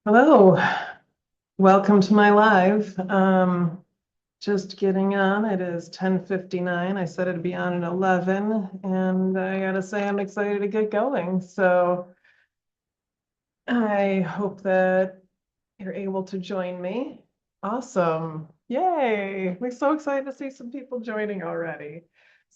Hello, welcome to my live. Just getting on. It is 10:59. I said it'd be on at 11, and I gotta say I'm excited to get going. So I hope that you're able to join me. Awesome. Yay. We're so excited to see some people joining already.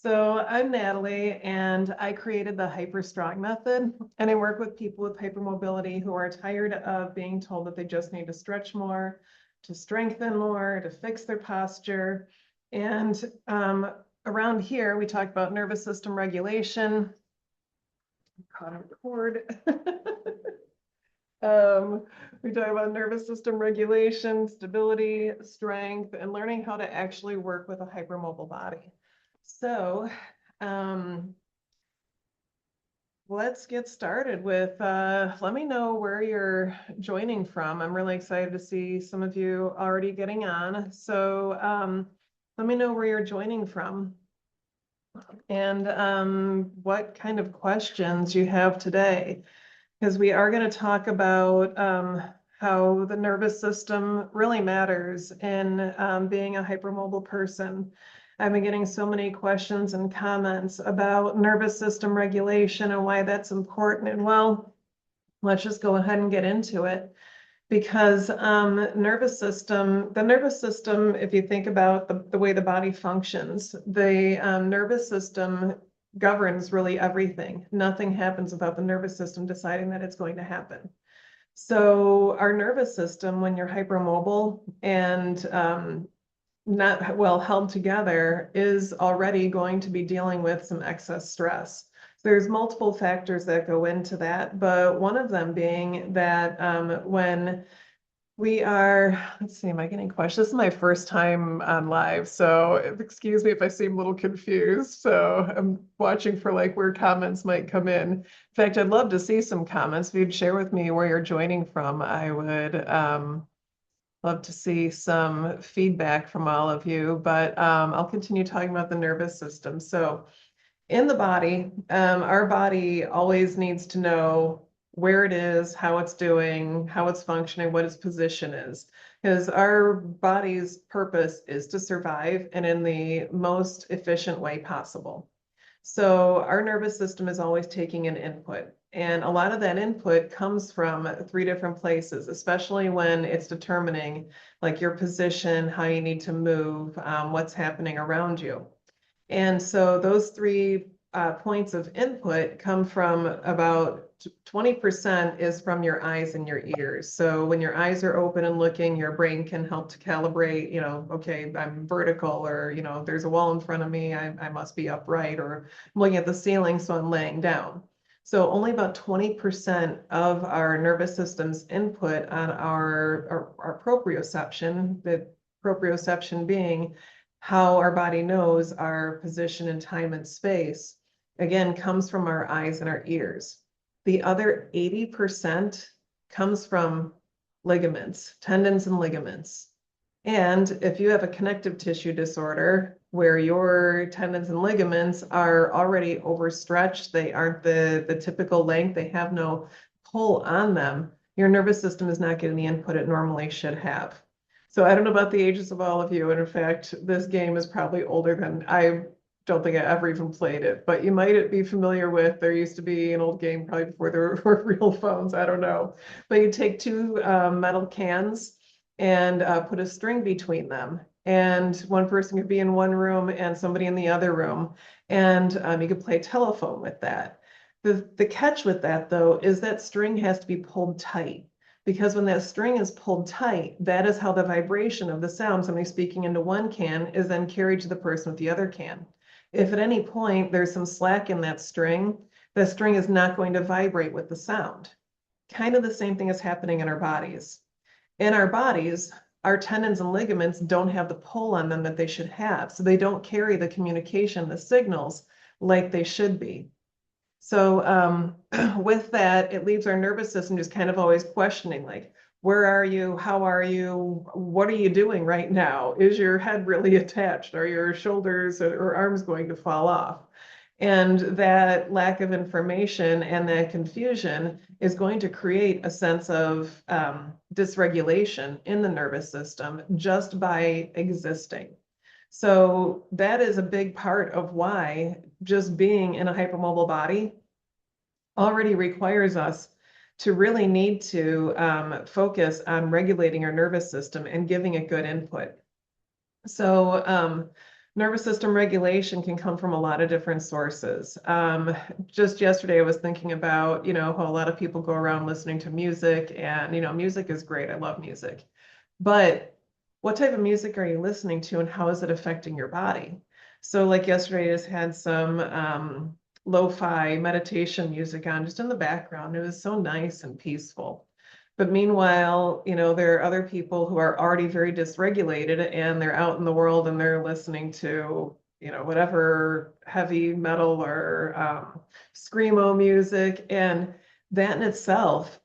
So I'm Natalie, and I created the HyperStrong Method, and I work with people with hypermobility who are tired of being told that they just need to stretch more, to strengthen more, to fix their posture. And around here, we talk about nervous system regulation. Caught on record. Um, we talk about nervous system regulation, stability, strength, and learning how to actually work with a hypermobile body. So let's get started with, let me know where you're joining from. I'm really excited to see some of you already getting on. So let me know where you're joining from and what kind of questions you have today, because we are going to talk about how the nervous system really matters in being a hypermobile person. I've been getting so many questions and comments about nervous system regulation and why that's important. And well, let's just go ahead and get into it. Because the nervous system, if you think about the way the body functions, the nervous system governs really everything. Nothing happens without the nervous system deciding that it's going to happen. So our nervous system, when you're hypermobile and not well held together, is already going to be dealing with some excess stress. So there's multiple factors that go into that, but one of them being that when we are, let's see, am I getting questions? This is my first time on live, so excuse me if I seem a little confused. So I'm watching for like where comments might come in. In fact, I'd love to see some comments. If you'd share with me where you're joining from, I would love to see some feedback from all of you, but I'll continue talking about the nervous system. So in the body, our body always needs to know where it is, how it's doing, how it's functioning, what its position is. Because our body's purpose is to survive and in the most efficient way possible. So our nervous system is always taking an input. And a lot of that input comes from three different places, especially when it's determining like your position, how you need to move, what's happening around you. And so those three points of input come from about 20% is from your eyes and your ears. So when your eyes are open and looking, your brain can help to calibrate, okay, I'm vertical, or, there's a wall in front of me, I must be upright, or I'm looking at the ceiling, so I'm laying down. So only about 20% of our nervous system's input on our proprioception, the proprioception being how our body knows our position in time and space, again, comes from our eyes and our ears. The other 80% comes from ligaments, tendons and ligaments. And if you have a connective tissue disorder where your tendons and ligaments are already overstretched, they aren't the typical length, they have no pull on them, your nervous system is not getting the input it normally should have. So I don't know about the ages of all of you. And in fact, this game is probably older than I don't think I ever even played it, but you might be familiar with, there used to be an old game probably before there were real phones. I don't know. But you take two metal cans and put a string between them. And one person could be in one room and somebody in the other room. And you could play telephone with that. The catch with that, though, is that string has to be pulled tight. Because when that string is pulled tight, that is how the vibration of the sound, somebody speaking into one can, is then carried to the person with the other can. If at any point there's some slack in that string, the string is not going to vibrate with the sound. Kind of the same thing is happening in our bodies. In our bodies, our tendons and ligaments don't have the pull on them that they should have. So they don't carry the communication, the signals like they should be. So with that, it leaves our nervous system just kind of always questioning, like, where are you? How are you? What are you doing right now? Is your head really attached? Are your shoulders or arms going to fall off? And that lack of information and that confusion is going to create a sense of dysregulation in the nervous system just by existing. So that is a big part of why just being in a hypermobile body already requires us to really need to focus on regulating our nervous system and giving it good input. So nervous system regulation can come from a lot of different sources. Just yesterday, I was thinking about, how a lot of people go around listening to music, and, music is great. I love music. But what type of music are you listening to, and how is it affecting your body? So like yesterday, I just had some lo-fi meditation music on just in the background. It was so nice and peaceful. But meanwhile, there are other people who are already very dysregulated and they're out in the world and they're listening to, whatever heavy metal or screamo music. And that in itself,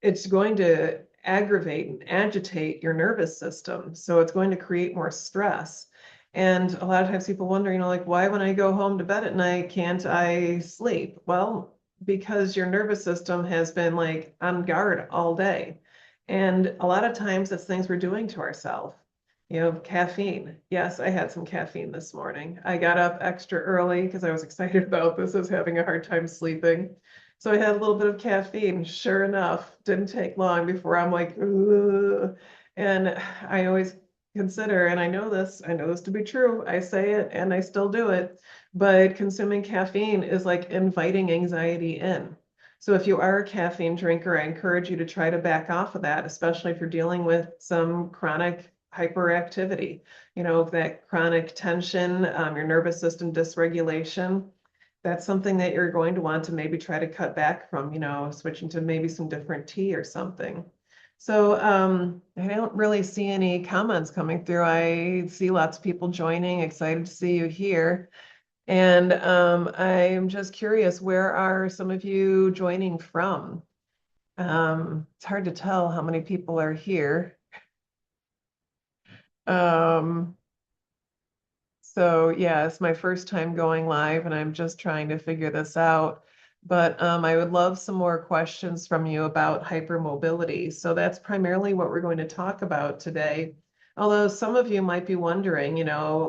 it's going to aggravate and agitate your nervous system. So it's going to create more stress. And a lot of times people wonder, like, why when I go home to bed at night, can't I sleep? Well, because your nervous system has been like on guard all day. And a lot of times it's things we're doing to ourselves. Caffeine. Yes, I had some caffeine this morning. I got up extra early because I was excited about this. I was having a hard time sleeping. So I had a little bit of caffeine. Sure enough, didn't take long before I'm like, ugh. And I always consider, and I know this to be true. I say it and I still do it, but consuming caffeine is like inviting anxiety in. So if you are a caffeine drinker, I encourage you to try to back off of that, especially if you're dealing with some chronic hyperactivity, that chronic tension, your nervous system dysregulation. That's something that you're going to want to maybe try to cut back from, switching to maybe some different tea or something. So I don't really see any comments coming through. I see lots of people joining, excited to see you here. And I'm just curious, where are some of you joining from? It's hard to tell how many people are here. Um, so yeah, it's my first time going live and I'm just trying to figure this out. But I would love some more questions from you about hypermobility. So that's primarily what we're going to talk about today. Although some of you might be wondering,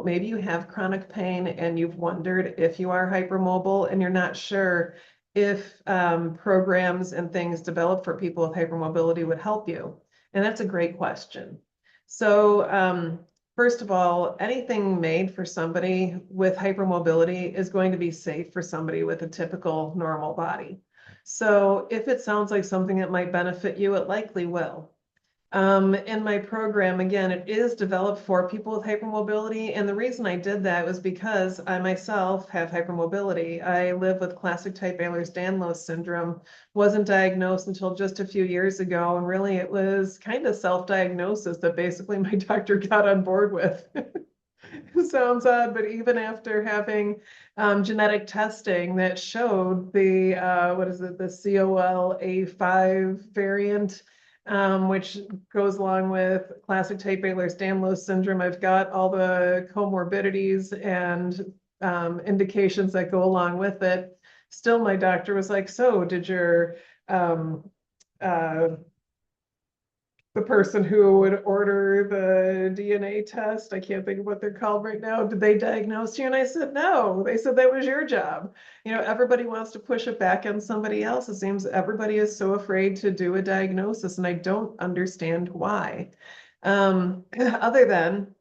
maybe you have chronic pain and you've wondered if you are hypermobile and you're not sure if programs and things developed for people with hypermobility would help you. And that's a great question. So first of all, anything made for somebody with hypermobility is going to be safe for somebody with a typical normal body. So if it sounds like something that might benefit you, it likely will. In my program, again, it is developed for people with hypermobility. And the reason I did that was because I myself have hypermobility. I live with classic type Ehlers-Danlos syndrome, wasn't diagnosed until just a few years ago. And really, it was kind of self-diagnosis that basically my doctor got on board with. It sounds odd, but even after having genetic testing that showed the, the COL-A5 variant, which goes along with classic type Ehlers-Danlos syndrome. I've got all the comorbidities and indications that go along with it. Still, my doctor was like, so did your the person who would order the DNA test, I can't think of what they're called right now, did they diagnose you? And I said, no. They said that was your job. Everybody wants to push it back on somebody else. It seems everybody is so afraid to do a diagnosis, and I don't understand why. Other than,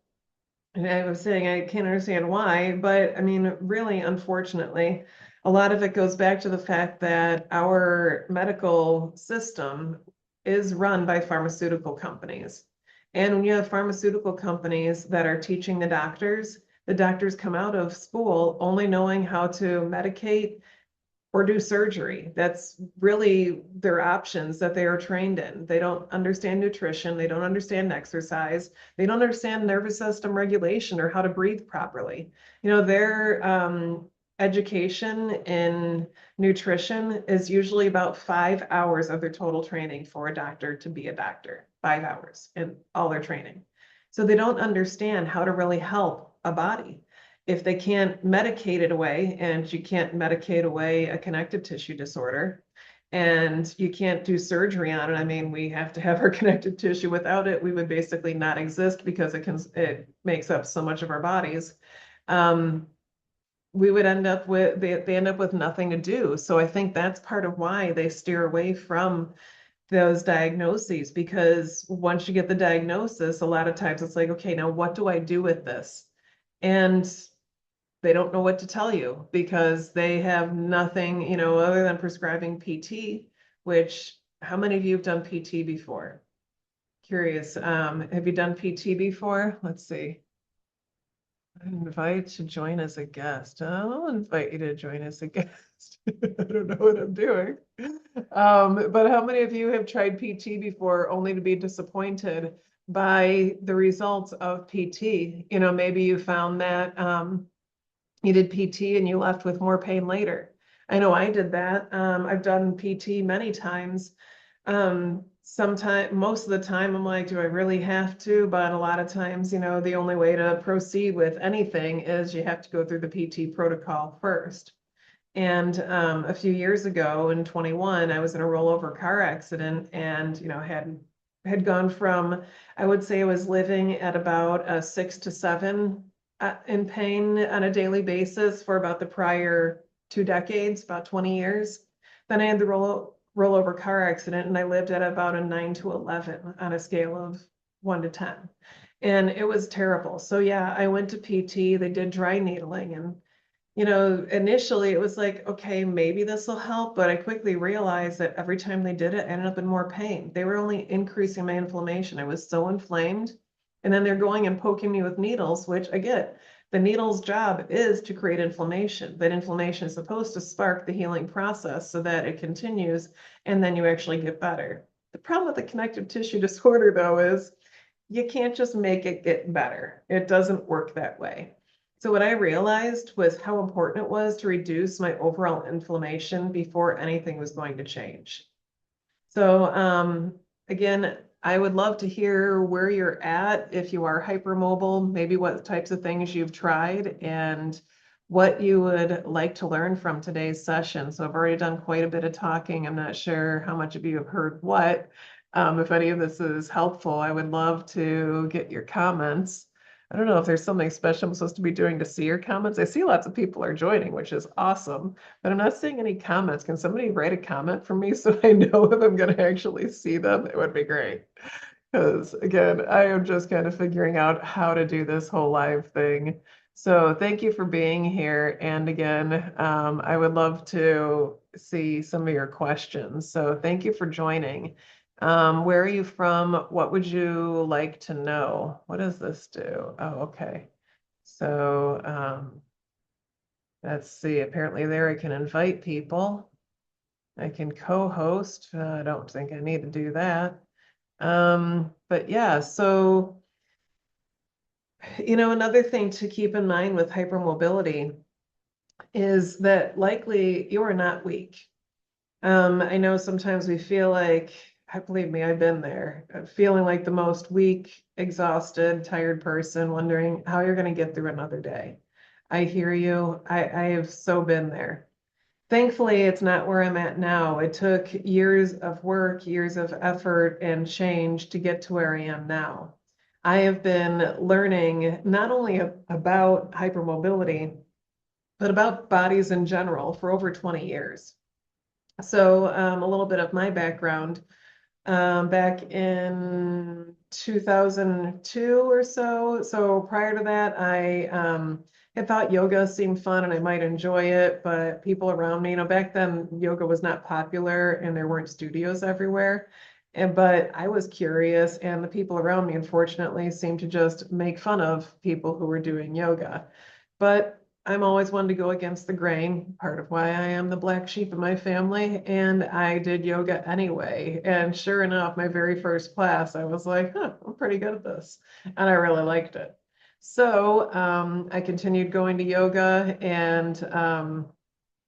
and I was saying I can't understand why, but I mean, really, unfortunately, a lot of it goes back to the fact that our medical system is run by pharmaceutical companies. And when you have pharmaceutical companies that are teaching the doctors come out of school only knowing how to medicate or do surgery. That's really their options that they are trained in. They don't understand nutrition. They don't understand exercise. They don't understand nervous system regulation or how to breathe properly. Their education in nutrition is usually about 5 hours of their total training for a doctor to be a doctor, 5 hours in all their training. So they don't understand how to really help a body. if they can't medicate it away, and you can't medicate away a connective tissue disorder, and you can't do surgery on it. I mean, we have to have our connective tissue. Without it, we would basically not exist because it makes up so much of our bodies. Um, we would end up with they end up with nothing to do. So I think that's part of why they steer away from those diagnoses, because once you get the diagnosis, a lot of times it's like, okay, now what do I do with this? And they don't know what to tell you because they have nothing, other than prescribing PT, which how many of you have done PT before? Curious. Have you done PT before? Let's see. Invite to join as a guest. I'll invite you to join as a guest. I don't know what I'm doing. But how many of you have tried PT before only to be disappointed by the results of PT? Maybe you found that you did PT and you left with more pain later. I know I did that. I've done PT many times. Most of the time I'm like, do I really have to? But a lot of times, the only way to proceed with anything is you have to go through the PT protocol first. And a few years ago in 21, I was in a rollover car accident and, had gone from, I would say I was living at about a 6 to 7 in pain on a daily basis for about the prior 2 decades, about 20 years. Then I had the rollover car accident and I lived at about a 9 to 11 on a scale of 1 to 10. And it was terrible. So yeah, I went to PT, they did dry needling, and initially it was like, okay, maybe this will help, but I quickly realized that every time they did it, I ended up in more pain. They were only increasing my inflammation. I was so inflamed. And then they're going and poking me with needles, which I get. The needle's job is to create inflammation. That inflammation is supposed to spark the healing process so that it continues and then you actually get better. The problem with the connective tissue disorder, though, is you can't just make it get better. It doesn't work that way. So what I realized was how important it was to reduce my overall inflammation before anything was going to change. So again, I would love to hear where you're at, if you are hypermobile, maybe what types of things you've tried and what you would like to learn from today's session. So I've already done quite a bit of talking. I'm not sure how much of you have heard what. If any of this is helpful, I would love to get your comments. I don't know if there's something special I'm supposed to be doing to see your comments. I see lots of people are joining, which is awesome, but I'm not seeing any comments. Can somebody write a comment for me so I know if I'm going to actually see them? It would be great. Because again, I am just kind of figuring out how to do this whole live thing. So thank you for being here. And again, I would love to see some of your questions. So thank you for joining. Where are you from? What would you like to know? What does this do? Oh, okay. So let's see. Apparently there I can invite people. I can co-host. I don't think I need to do that. But yeah, so, another thing to keep in mind with hypermobility is that likely you are not weak. I know sometimes we feel like, believe me, I've been there, feeling like the most weak, exhausted, tired person, wondering how you're going to get through another day. I hear you. I have so been there. Thankfully, it's not where I'm at now. It took years of work, years of effort and change to get to where I am now. I have been learning not only about hypermobility, but about bodies in general for over 20 years. So a little bit of my background. Back in 2002 or so. So prior to that, I had thought yoga seemed fun and I might enjoy it, but people around me, back then yoga was not popular and there weren't studios everywhere. But I was curious, and the people around me, unfortunately, seemed to just make fun of people who were doing yoga. But I'm always one to go against the grain, part of why I am the black sheep of my family. And I did yoga anyway. And sure enough, my very first class, I was like, I'm pretty good at this. And I really liked it. So I continued going to yoga and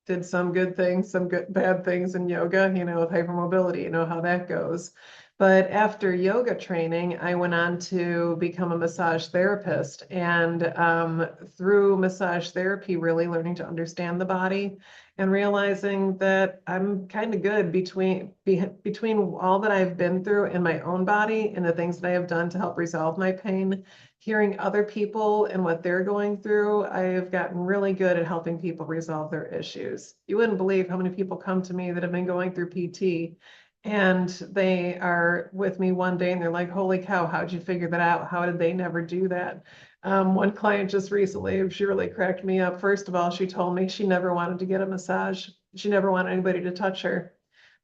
did some good things, some good bad things in yoga, with hypermobility, how that goes. But after yoga training, I went on to become a massage therapist. And through massage therapy, really learning to understand the body and realizing that I'm kind of good between all that I've been through in my own body and the things that I have done to help resolve my pain. Hearing other people and what they're going through, I have gotten really good at helping people resolve their issues. You wouldn't believe how many people come to me that have been going through PT and they are with me one day and they're like, holy cow, how'd you figure that out? How did they never do that? One client just recently, she really cracked me up. First of all, she told me she never wanted to get a massage. She never wanted anybody to touch her.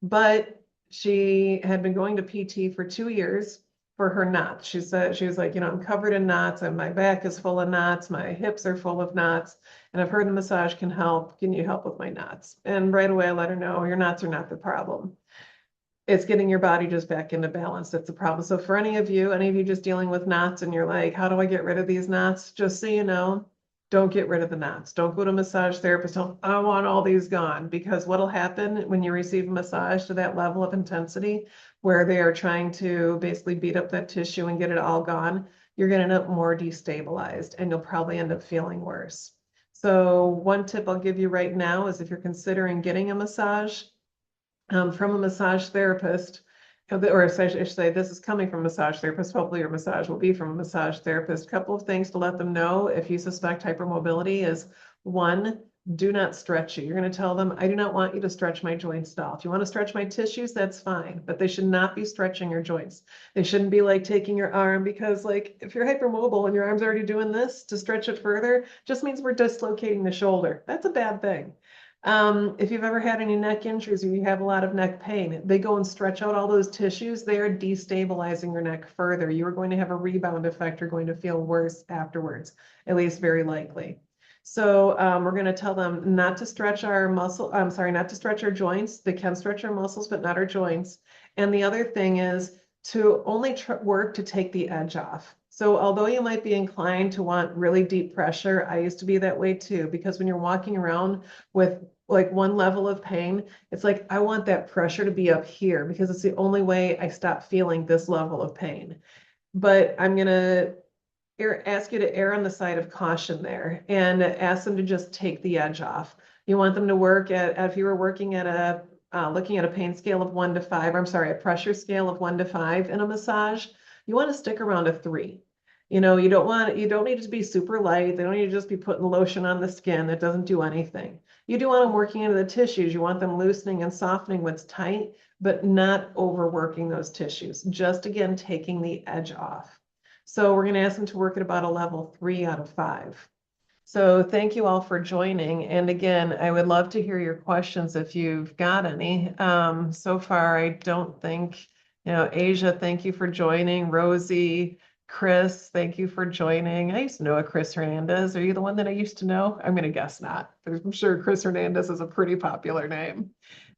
But she had been going to PT for 2 years for her knots. She said, she was like, I'm covered in knots and my back is full of knots. My hips are full of knots. And I've heard the massage can help. Can you help with my knots? And right away, I let her know your knots are not the problem. It's getting your body just back into balance. That's the problem. So for any of you just dealing with knots and you're like, how do I get rid of these knots? Just so you know, don't get rid of the knots. Don't go to a massage therapist. I want all these gone, because what'll happen when you receive a massage to that level of intensity where they are trying to basically beat up that tissue and get it all gone, you're going to end up more destabilized and you'll probably end up feeling worse. So one tip I'll give you right now is if you're considering getting a massage, from a massage therapist, or I should say this is coming from a massage therapist. Hopefully your massage will be from a massage therapist. Couple of things to let them know if you suspect hypermobility is, one, do not stretch you. You're going to tell them, I do not want you to stretch my joints at all. If you want to stretch my tissues, that's fine, but they should not be stretching your joints. They shouldn't be like taking your arm, because like if you're hypermobile and your arm's already doing this to stretch it further, just means we're dislocating the shoulder. That's a bad thing. If you've ever had any neck injuries or you have a lot of neck pain, they go and stretch out all those tissues. They are destabilizing your neck further. You are going to have a rebound effect. You're going to feel worse afterwards, at least very likely. So we're going to tell them not to stretch our not to stretch our joints. They can stretch our muscles, but not our joints. And the other thing is to only work to take the edge off. So although you might be inclined to want really deep pressure, I used to be that way too, because when you're walking around with like one level of pain, it's like, I want that pressure to be up here because it's the only way I stop feeling this level of pain. But I'm going to ask you to err on the side of caution there and ask them to just take the edge off. You want them to work at, if you were working at looking at a pain scale of 1 to 5, a pressure scale of 1 to 5 in a massage, you want to stick around a 3. You don't need it to be super light. They don't need to just be putting lotion on the skin. That doesn't do anything. You do want them working into the tissues. You want them loosening and softening what's tight, but not overworking those tissues. Just again, taking the edge off. So we're going to ask them to work at about a level 3 out of 5. So thank you all for joining. And again, I would love to hear your questions if you've got any. So far, I don't think, Asia, thank you for joining. Rosie, Chris, thank you for joining. I used to know a Chris Hernandez. Are you the one that I used to know? I'm going to guess not. I'm sure Chris Hernandez is a pretty popular name.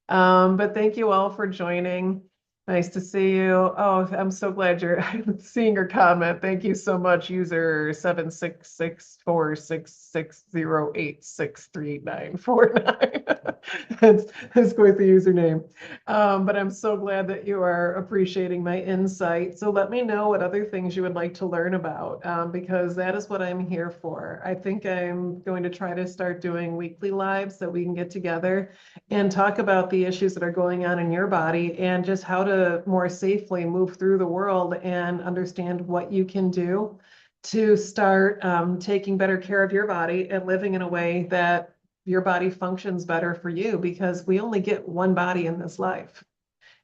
But thank you all for joining. Nice to see you. Oh, I'm so glad you're seeing your comment. Thank you so much, user 7664660863949. That's quite the username. But I'm so glad that you are appreciating my insight. So let me know what other things you would like to learn about, because that is what I'm here for. I think I'm going to try to start doing weekly lives so we can get together and talk about the issues that are going on in your body and just how to more safely move through the world and understand what you can do to start taking better care of your body and living in a way that your body functions better for you, because we only get one body in this life.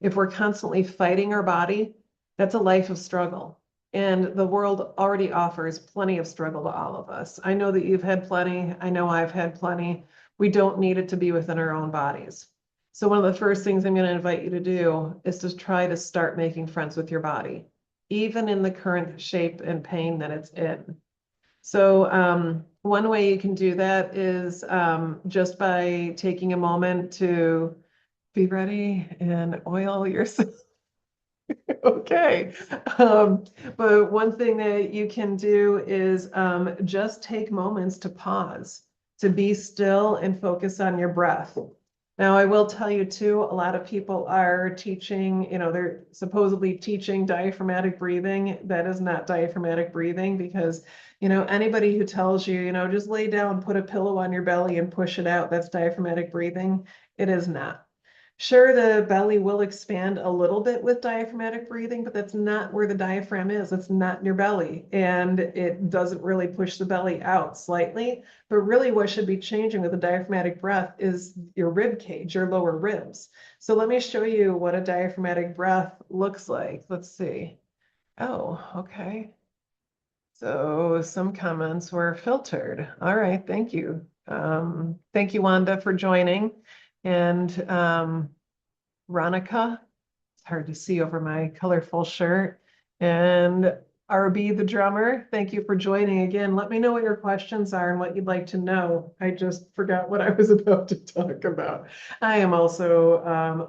If we're constantly fighting our body, that's a life of struggle. And the world already offers plenty of struggle to all of us. I know that you've had plenty. I know I've had plenty. We don't need it to be within our own bodies. So one of the first things I'm going to invite you to do is to try to start making friends with your body, even in the current shape and pain that it's in. So one way you can do that is just by taking a moment to be ready and oil yourself. Okay. But one thing that you can do is just take moments to pause, to be still and focus on your breath. Now, I will tell you too, a lot of people are teaching, they're supposedly teaching diaphragmatic breathing. That is not diaphragmatic breathing because, anybody who tells you, just lay down, put a pillow on your belly and push it out, that's diaphragmatic breathing. It is not. Sure, the belly will expand a little bit with diaphragmatic breathing, but that's not where the diaphragm is. It's not in your belly, and it doesn't really push the belly out slightly. But really, what should be changing with the diaphragmatic breath is your rib cage, your lower ribs. So let me show you what a diaphragmatic breath looks like. Let's see. Oh, okay. So some comments were filtered. All right, thank you. Thank you, Wanda, for joining. And Ronica, it's hard to see over my colorful shirt. And RB, the drummer, thank you for joining again. Let me know what your questions are and what you'd like to know. I just forgot what I was about to talk about. I am also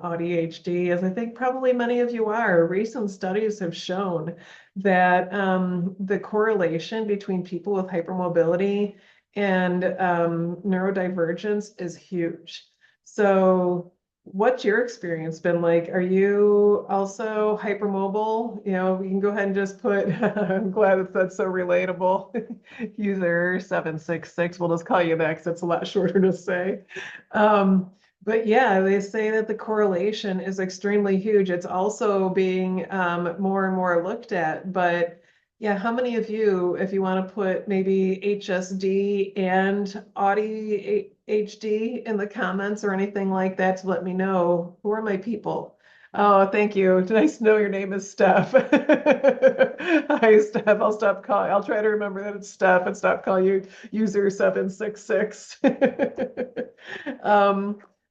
ADHD, as I think probably many of you are. Recent studies have shown that the correlation between people with hypermobility and neurodivergence is huge. So what's your experience been like? Are you also hypermobile? We can go ahead and just put, I'm glad that that's so relatable. User 766, we'll just call you that because it's a lot shorter to say. But yeah, they say that the correlation is extremely huge. It's also being more and more looked at. But yeah, how many of you, if you want to put maybe HSD and Audi HD in the comments or anything like that to let me know, who are my people? Oh, thank you. Nice to know your name is Steph. Hi, Steph. I'll try to remember that it's Steph and stop calling you user 766.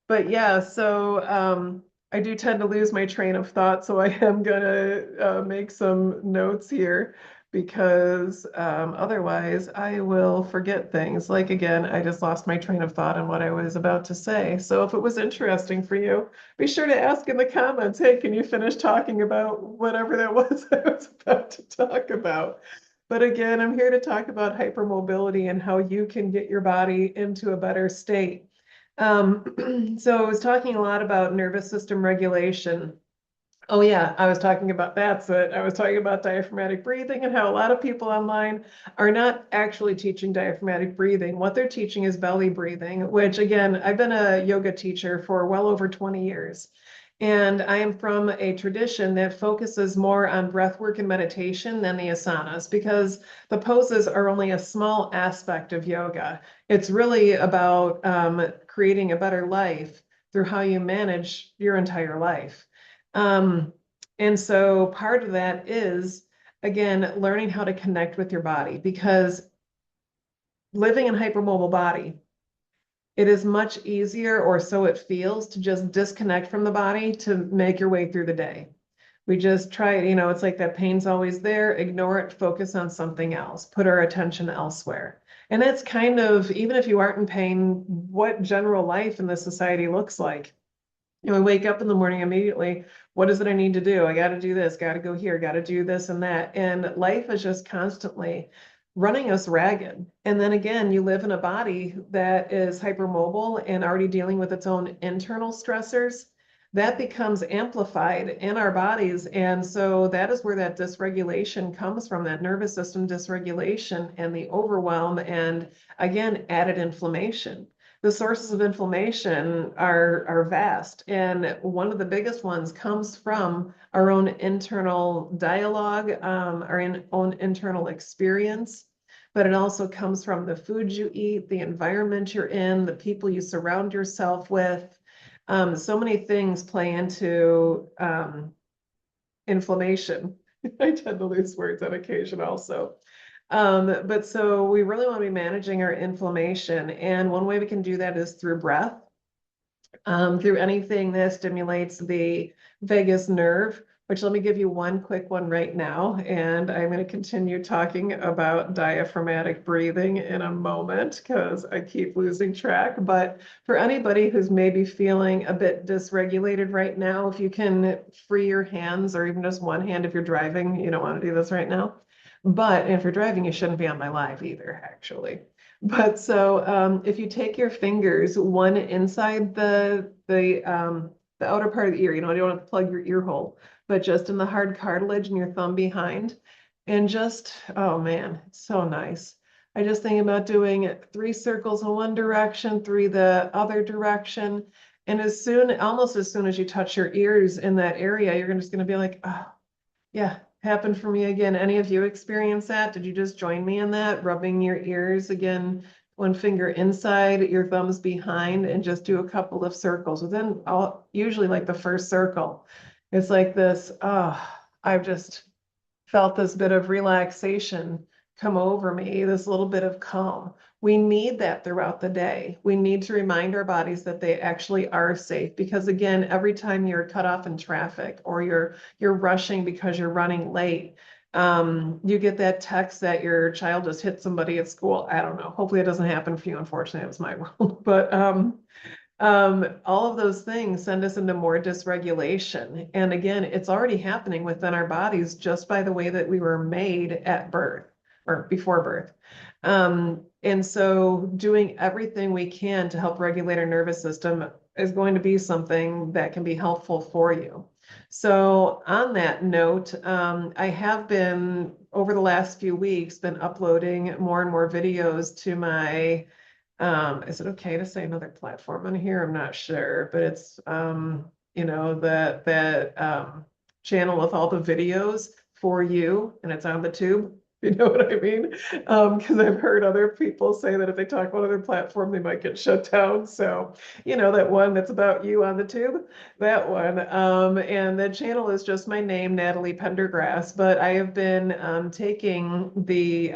But yeah, so I do tend to lose my train of thought, so I am gonna make some notes here because otherwise I will forget things. Like again, I just lost my train of thought on what I was about to say. So if it was interesting for you, be sure to ask in the comments, hey, can you finish talking about whatever that was I was about to talk about? But again, I'm here to talk about hypermobility and how you can get your body into a better state. So I was talking a lot about nervous system regulation. Oh yeah, I was talking about that. So I was talking about diaphragmatic breathing and how a lot of people online are not actually teaching diaphragmatic breathing. What they're teaching is belly breathing, which again, I've been a yoga teacher for well over 20 years. And I am from a tradition that focuses more on breath work and meditation than the asanas because the poses are only a small aspect of yoga. It's really about creating a better life through how you manage your entire life. Um, and so part of that is, again, learning how to connect with your body because living in hypermobile body, it is much easier, or so it feels, to just disconnect from the body to make your way through the day. We just try, it's like that pain's always there, ignore it, focus on something else, put our attention elsewhere. And that's kind of, even if you aren't in pain, what general life in this society looks like. We wake up in the morning immediately. What is it I need to do? I got to do this, got to go here, got to do this and that. And life is just constantly running us ragged. And then again, you live in a body that is hypermobile and already dealing with its own internal stressors. That becomes amplified in our bodies. And so that is where that dysregulation comes from, that nervous system dysregulation and the overwhelm and again, added inflammation. The sources of inflammation are vast. And one of the biggest ones comes from our own internal dialogue, our own internal experience. But it also comes from the food you eat, the environment you're in, the people you surround yourself with. So many things play into inflammation. I tend to lose words on occasion also. But so we really want to be managing our inflammation. And one way we can do that is through breath, through anything that stimulates the vagus nerve, which let me give you one quick one right now. And I'm going to continue talking about diaphragmatic breathing in a moment because I keep losing track. But for anybody who's maybe feeling a bit dysregulated right now, if you can free your hands or even just one hand if you're driving, you don't want to do this right now. But if you're driving, you shouldn't be on my live either, actually. But so if you take your fingers, one inside the outer part of the ear, you don't have to plug your ear hole, but just in the hard cartilage and your thumb behind, and just, oh man, it's so nice. I just think about doing 3 circles in one direction, 3 the other direction. And almost as soon as you touch your ears in that area, you're just going to be like, oh, yeah, happened for me again. Any of you experience that? Did you just join me in that? Rubbing your ears again, one finger inside, your thumbs behind, and just do a couple of circles. Within usually like the first circle, it's like this, oh, I've just felt this bit of relaxation come over me, this little bit of calm. We need that throughout the day. We need to remind our bodies that they actually are safe, because again, every time you're cut off in traffic or you're rushing because you're running late, you get that text that your child just hit somebody at school. I don't know. Hopefully it doesn't happen for you. Unfortunately, it was my world. But all of those things send us into more dysregulation. And again, it's already happening within our bodies just by the way that we were made at birth or before birth. And so doing everything we can to help regulate our nervous system is going to be something that can be helpful for you. So on that note, I have been, over the last few weeks, been uploading more and more videos to my is it okay to say another platform on here? I'm not sure, but it's that channel with all the videos for you, and it's on the tube. You know what I mean? Because I've heard other people say that if they talk about other platform, they might get shut down. So, that one that's about you on the tube, that one. And the channel is just my name, Natalie Pendergrass. But I have been taking the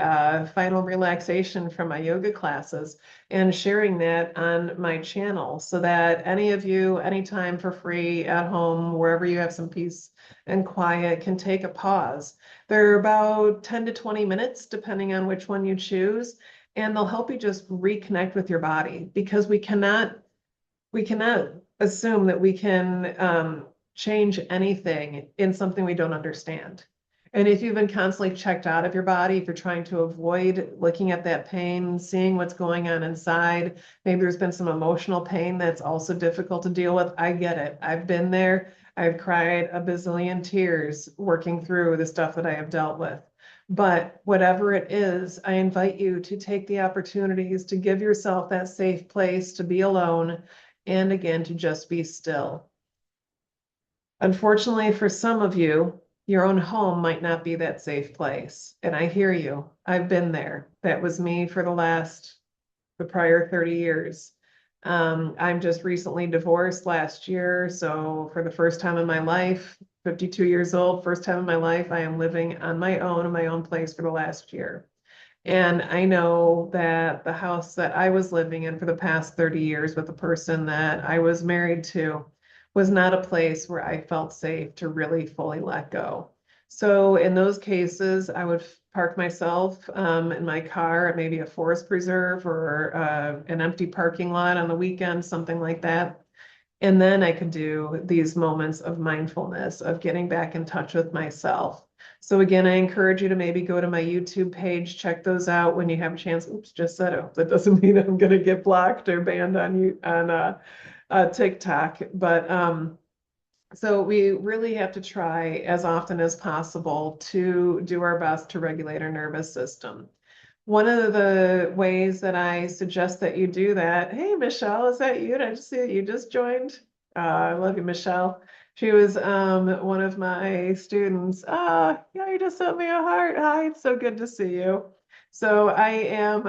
final relaxation from my yoga classes and sharing that on my channel so that any of you, anytime for free at home, wherever you have some peace and quiet, can take a pause. They're about 10 to 20 minutes, depending on which one you choose, and they'll help you just reconnect with your body, because we cannot assume that we can change anything in something we don't understand. And if you've been constantly checked out of your body, if you're trying to avoid looking at that pain, seeing what's going on inside, maybe there's been some emotional pain that's also difficult to deal with. I get it. I've been there. I've cried a bazillion tears working through the stuff that I have dealt with. But whatever it is, I invite you to take the opportunities to give yourself that safe place to be alone, and again, to just be still. Unfortunately, for some of you, your own home might not be that safe place. And I hear you. I've been there. That was me for the prior 30 years. I'm just recently divorced last year. So for the first time in my life, 52 years old, first time in my life, I am living on my own in my own place for the last year. And I know that the house that I was living in for the past 30 years with the person that I was married to was not a place where I felt safe to really fully let go. So in those cases, I would park myself in my car at maybe a forest preserve or an empty parking lot on the weekend, something like that. And then I could do these moments of mindfulness, of getting back in touch with myself. So again, I encourage you to maybe go to my YouTube page, check those out when you have a chance. Oops, just said it. That doesn't mean I'm going to get blocked or banned on TikTok. But so we really have to try as often as possible to do our best to regulate our nervous system. One of the ways that I suggest that you do that, hey, Michelle, is that you? Did I just see that you just joined? I love you, Michelle. She was one of my students. Yeah, you just sent me a heart. Hi, it's so good to see you. So I am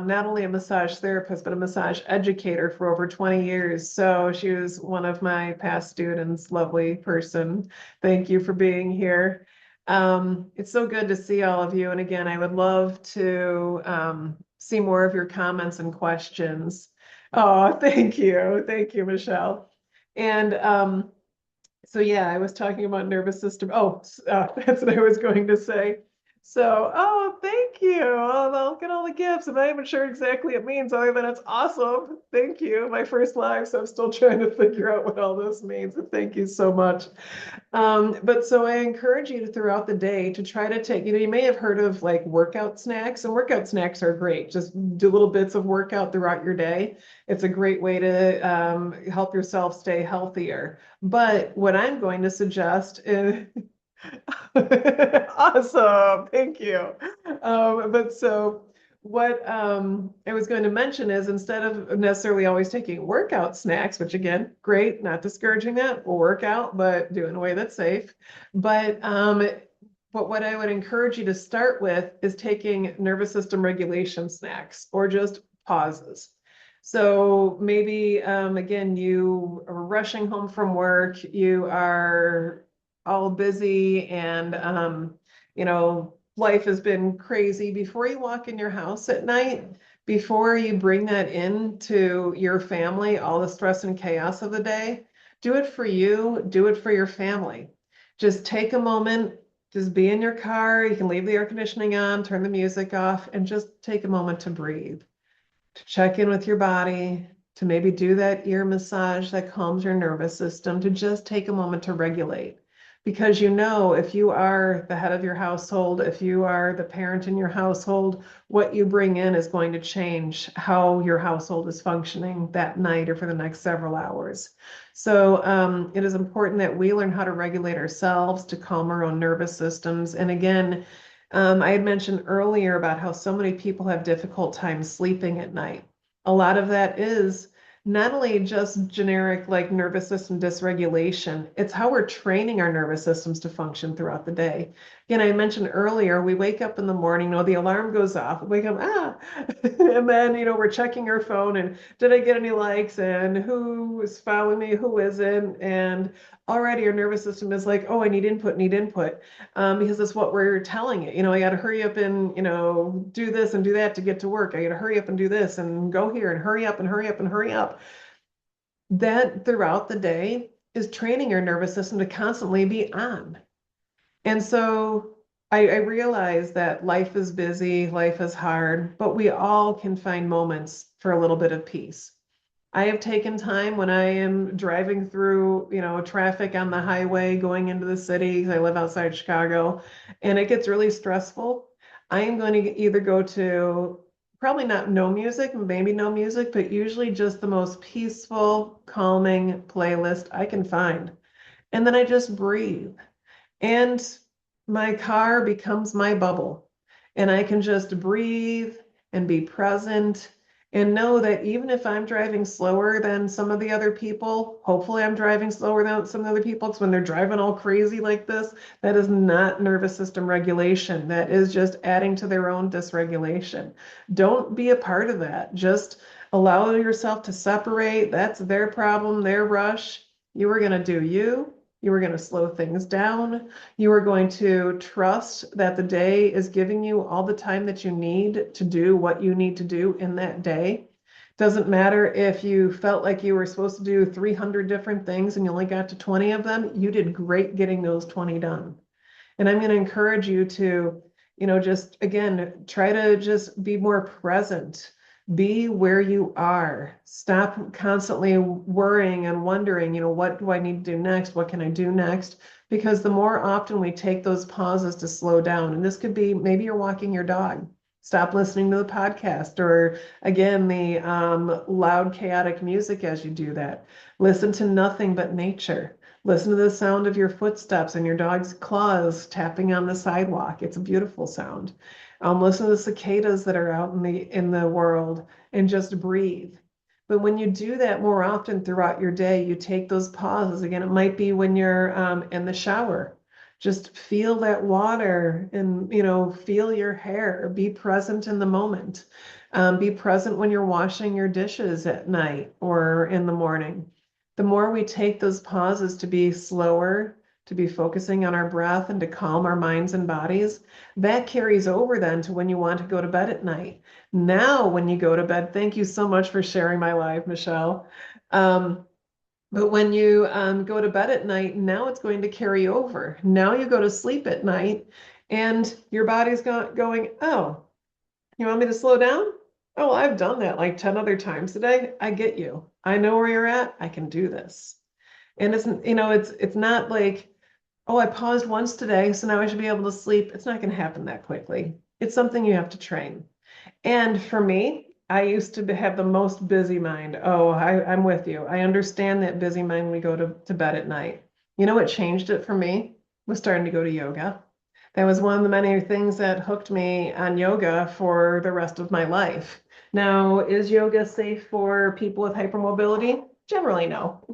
not only a massage therapist, but a massage educator for over 20 years. So she was one of my past students, lovely person. Thank you for being here. It's so good to see all of you. And again, I would love to see more of your comments and questions. Oh, thank you. Thank you, Michelle. And so yeah, I was talking about nervous system. Oh, that's what I was going to say. So, oh, thank you. you. I'll get all the gifts. I'm not even sure exactly what it means, other than it's awesome. Thank you. My first live, so I'm still trying to figure out what all this means. But thank you so much. But so I encourage you to throughout the day to try to take, you may have heard of like workout snacks, and workout snacks are great. Just do little bits of workout throughout your day. It's a great way to help yourself stay healthier. But what I'm going to suggest is awesome. Thank you. But so what I was going to mention is instead of necessarily always taking workout snacks, which again, great, not discouraging that, we'll work out, but do it in a way that's safe. But what I would encourage you to start with is taking nervous system regulation snacks or just pauses. So maybe, again, you are rushing home from work, you are all busy and, life has been crazy. Before you walk in your house at night, before you bring that into your family, all the stress and chaos of the day, do it for you, do it for your family. Just take a moment, just be in your car. You can leave the air conditioning on, turn the music off, and just take a moment to breathe, to check in with your body, to maybe do that ear massage that calms your nervous system, to just take a moment to regulate. Because if you are the head of your household, if you are the parent in your household, what you bring in is going to change how your household is functioning that night or for the next several hours. So it is important that we learn how to regulate ourselves, to calm our own nervous systems. And again, I had mentioned earlier about how so many people have difficult time sleeping at night. A lot of that is not only just generic like nervous system dysregulation, it's how we're training our nervous systems to function throughout the day. Again, I mentioned earlier, we wake up in the morning, the alarm goes off, we wake up, and then, we're checking our phone and did I get any likes and who is following me, who isn't? And already our nervous system is like, oh, I need input, because that's what we're telling it. I got to hurry up and, do this and do that to get to work. I got to hurry up and do this and go here and hurry up and hurry up and hurry up. That throughout the day is training your nervous system to constantly be on. And so I realize that life is busy, life is hard, but we all can find moments for a little bit of peace. I have taken time when I am driving through, traffic on the highway going into the city, 'cause I live outside Chicago, and it gets really stressful. I am going to either go to probably not no music, maybe no music, but usually just the most peaceful, calming playlist I can find. And then I just breathe. And my car becomes my bubble. And I can just breathe and be present and know that even if I'm driving slower than some of the other people, hopefully I'm driving slower than some of the other people, because when they're driving all crazy like this, that is not nervous system regulation. That is just adding to their own dysregulation. Don't be a part of that. Just allow yourself to separate. That's their problem, their rush. You are going to do you. You are going to slow things down. You are going to trust that the day is giving you all the time that you need to do what you need to do in that day. Doesn't matter if you felt like you were supposed to do 300 different things and you only got to 20 of them. You did great getting those 20 done. And I'm going to encourage you to, just again, try to just be more present. Be where you are. Stop constantly worrying and wondering, what do I need to do next? What can I do next? Because the more often we take those pauses to slow down, and this could be maybe you're walking your dog, stop listening to the podcast, or again, the loud, chaotic music as you do that. Listen to nothing but nature. Listen to the sound of your footsteps and your dog's claws tapping on the sidewalk. It's a beautiful sound. Listen to the cicadas that are out in the world and just breathe. But when you do that more often throughout your day, you take those pauses. Again, it might be when you're in the shower. Just feel that water and, feel your hair. Be present in the moment. Be present when you're washing your dishes at night or in the morning. The more we take those pauses to be slower, to be focusing on our breath and to calm our minds and bodies, that carries over then to when you want to go to bed at night. Now, when you go to bed, thank you so much for sharing my live, Michelle. But when you go to bed at night, now it's going to carry over. Now you go to sleep at night and your body's going, oh, You want me to slow down? Oh, I've done that like 10 other times today. I get you. I know where you're at. I can do this. And it's not like, oh, I paused once today, so now I should be able to sleep. It's not going to happen that quickly. It's something you have to train. And for me, I used to have the most busy mind. Oh, I'm with you. I understand that busy mind when we go to bed at night. You know what changed it for me? Was starting to go to yoga. That was one of the many things that hooked me on yoga for the rest of my life. Now, is yoga safe for people with hypermobility? Generally, no.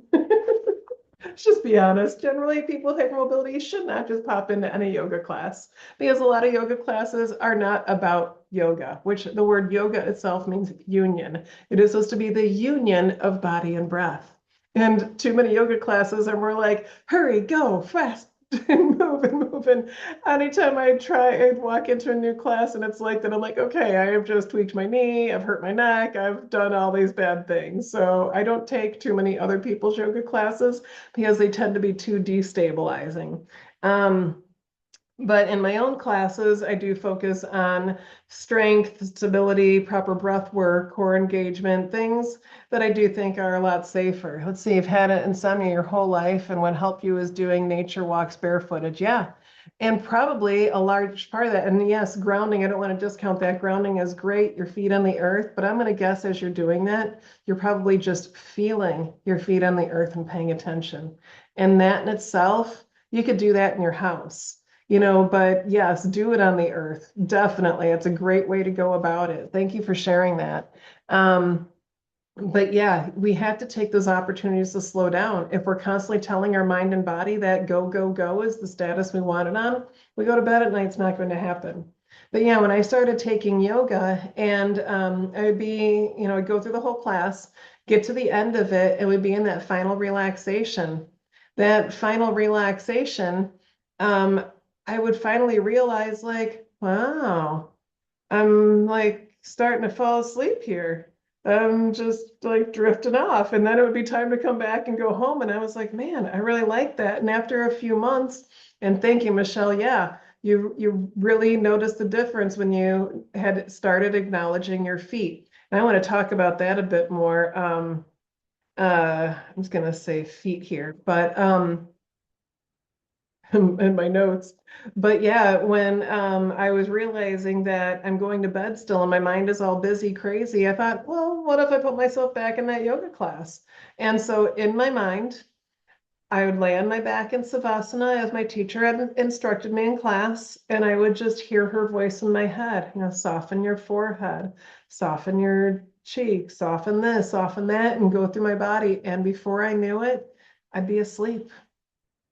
Let's just be honest. Generally, people with hypermobility should not just pop into any yoga class because a lot of yoga classes are not about yoga, which the word yoga itself means union. It is supposed to be the union of body and breath. And too many yoga classes are more like, hurry, go, fast, and move and move. And anytime I'd walk into a new class and it's like that, I'm like, okay, I have just tweaked my knee, I've hurt my neck, I've done all these bad things. So I don't take too many other people's yoga classes because they tend to be too destabilizing. Um, but in my own classes, I do focus on strength, stability, proper breath work, core engagement, things that I do think are a lot safer. Let's see, you've had insomnia your whole life, and what helped you is doing nature walks barefooted. Yeah. And probably a large part of that, and yes, grounding, I don't want to discount that. Grounding is great, your feet on the earth, but I'm going to guess as you're doing that, you're probably just feeling your feet on the earth and paying attention. And that in itself, you could do that in your house. But yes, do it on the earth. Definitely. It's a great way to go about it. Thank you for sharing that. Um, but yeah, we have to take those opportunities to slow down. If we're constantly telling our mind and body that go, go, go is the status we want it on, we go to bed at night, it's not going to happen. But yeah, when I started taking yoga and I would be, I'd go through the whole class, get to the end of it, and we'd be in that final relaxation. That final relaxation, um, I would finally realize like, wow, I'm like starting to fall asleep here. I'm just like drifting off. And then it would be time to come back and go home. And I was like, man, I really like that. And after a few months, and thank you, Michelle, yeah, you really noticed the difference when you had started acknowledging your feet. And I want to talk about that a bit more. I'm just gonna say feet here, but in my notes. But yeah, when I was realizing that I'm going to bed still and my mind is all busy, crazy, I thought, well, what if I put myself back in that yoga class? And so in my mind, I would lay on my back in Savasana as my teacher had instructed me in class, and I would just hear her voice in my head, soften your forehead, soften your cheeks, soften this, soften that, and go through my body. And before I knew it, I'd be asleep.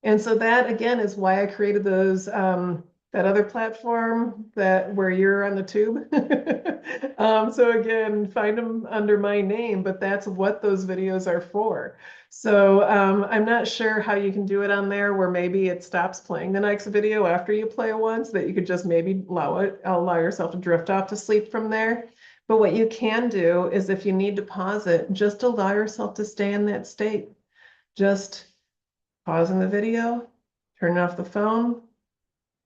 And so that again is why I created those that other platform that where you're on the tube. So again, find them under my name, but that's what those videos are for. So I'm not sure how you can do it on there where maybe it stops playing the next video after you play it once, that you could just maybe allow yourself to drift off to sleep from there. But what you can do is if you need to pause it, just allow yourself to stay in that state. Just pausing the video, turning off the phone,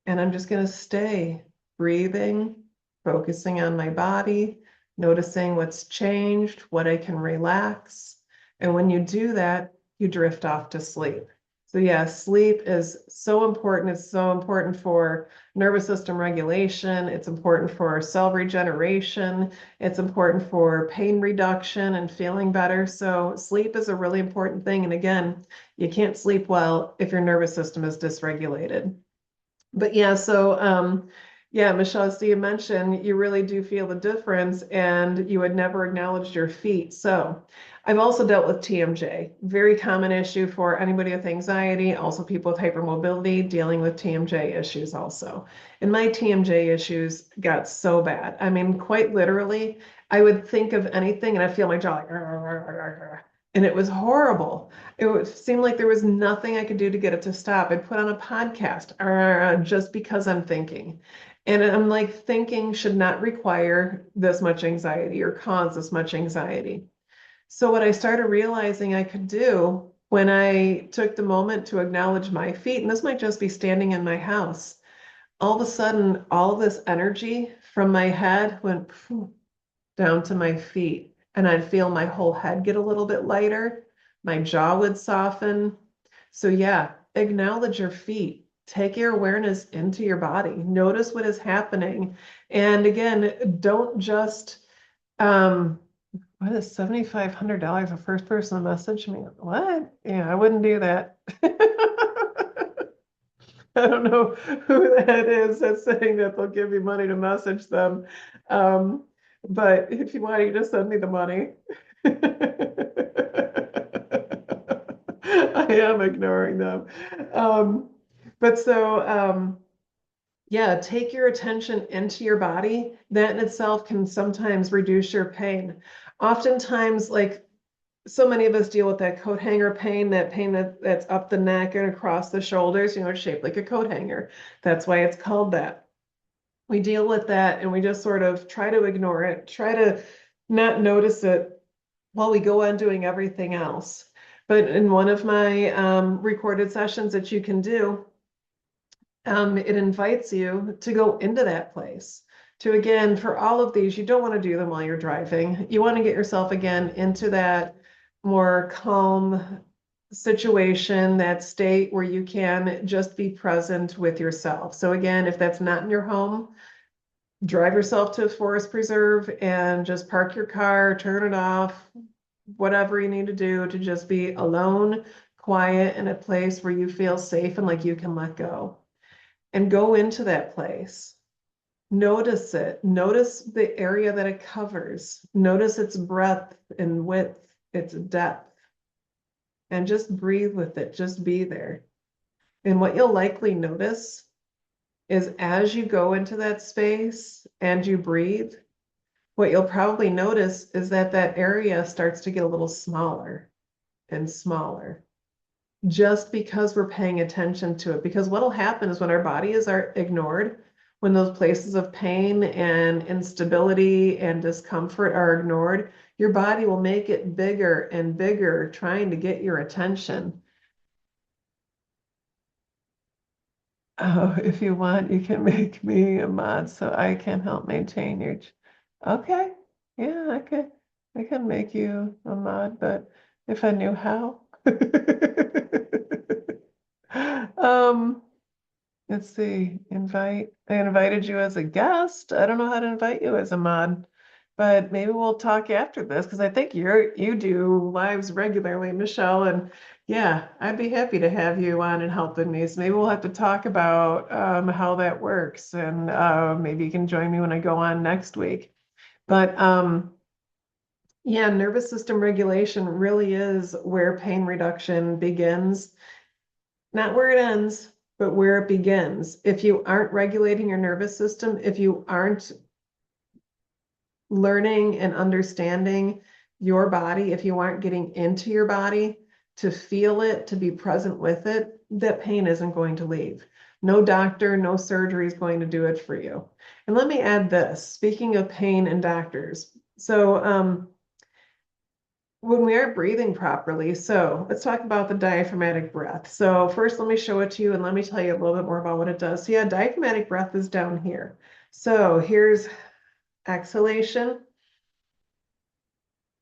and I'm just going to stay breathing, focusing on my body, noticing what's changed, what I can relax. And when you do that, you drift off to sleep. So yeah, sleep is so important. It's so important for nervous system regulation. It's important for cell regeneration. It's important for pain reduction and feeling better. So sleep is a really important thing. And again, you can't sleep well if your nervous system is dysregulated. But yeah, so yeah, Michelle, so you mentioned you really do feel the difference and you had never acknowledged your feet. So I've also dealt with TMJ, very common issue for anybody with anxiety, also people with hypermobility dealing with TMJ issues also. And my TMJ issues got so bad. I mean, quite literally, I would think of anything and I feel my jaw like, "Arr, arr, arr, arr," and it was horrible. It would seem like there was nothing I could do to get it to stop. I'd put on a podcast just because I'm thinking. And I'm like, thinking should not require this much anxiety or cause this much anxiety. So what I started realizing I could do when I took the moment to acknowledge my feet, and this might just be standing in my house, all of a sudden, all of this energy from my head went down to my feet. And I'd feel my whole head get a little bit lighter. My jaw would soften. So, yeah, acknowledge your feet. Take your awareness into your body. Notice what is happening. And again, don't just, what is $7,500 a first person to message me? What? Yeah, I wouldn't do that. I don't know who that is that's saying that they'll give you money to message them. But if you want, you just send me the money. I am ignoring them. But so, yeah, take your attention into your body. That in itself can sometimes reduce your pain. Oftentimes, like so many of us deal with that coat hanger pain, that's up the neck and across the shoulders, it's shaped like a coat hanger. That's why it's called that. We deal with that and we just sort of try to ignore it, try to not notice it while we go on doing everything else. But in one of my recorded sessions that you can do, it invites you to go into that place. To again, for all of these, you don't want to do them while you're driving. You want to get yourself again into that more calm situation, that state where you can just be present with yourself. So again, if that's not in your home, drive yourself to a forest preserve and just park your car, turn it off, whatever you need to do to just be alone, quiet, in a place where you feel safe and like you can let go. And go into that place. Notice it. Notice the area that it covers. Notice its breadth and width, its depth. And just breathe with it. Just be there. And what you'll likely notice is as you go into that space and you breathe, what you'll probably notice is that that area starts to get a little smaller and smaller, just because we're paying attention to it. Because what'll happen is when our bodies are ignored, when those places of pain and instability and discomfort are ignored, your body will make it bigger and bigger, trying to get your attention. Oh, if you want, you can make me a mod so I can help maintain your. Okay, yeah, I can make you a mod, but if I knew how. Um, let's see, I invited you as a guest. I don't know how to invite you as a mod, but maybe we'll talk after this because I think you do lives regularly, Michelle, and yeah, I'd be happy to have you on and helping me. So maybe we'll have to talk about how that works, and maybe you can join me when I go on next week. But yeah, nervous system regulation really is where pain reduction begins. Not where it ends, but where it begins. If you aren't regulating your nervous system, if you aren't learning and understanding your body, if you aren't getting into your body to feel it, to be present with it, that pain isn't going to leave. No doctor, no surgery is going to do it for you. And let me add this, speaking of pain and doctors. So when we are breathing properly, so let's talk about the diaphragmatic breath. So first, let me show it to you and let me tell you a little bit more about what it does. So yeah, diaphragmatic breath is down here. So here's exhalation,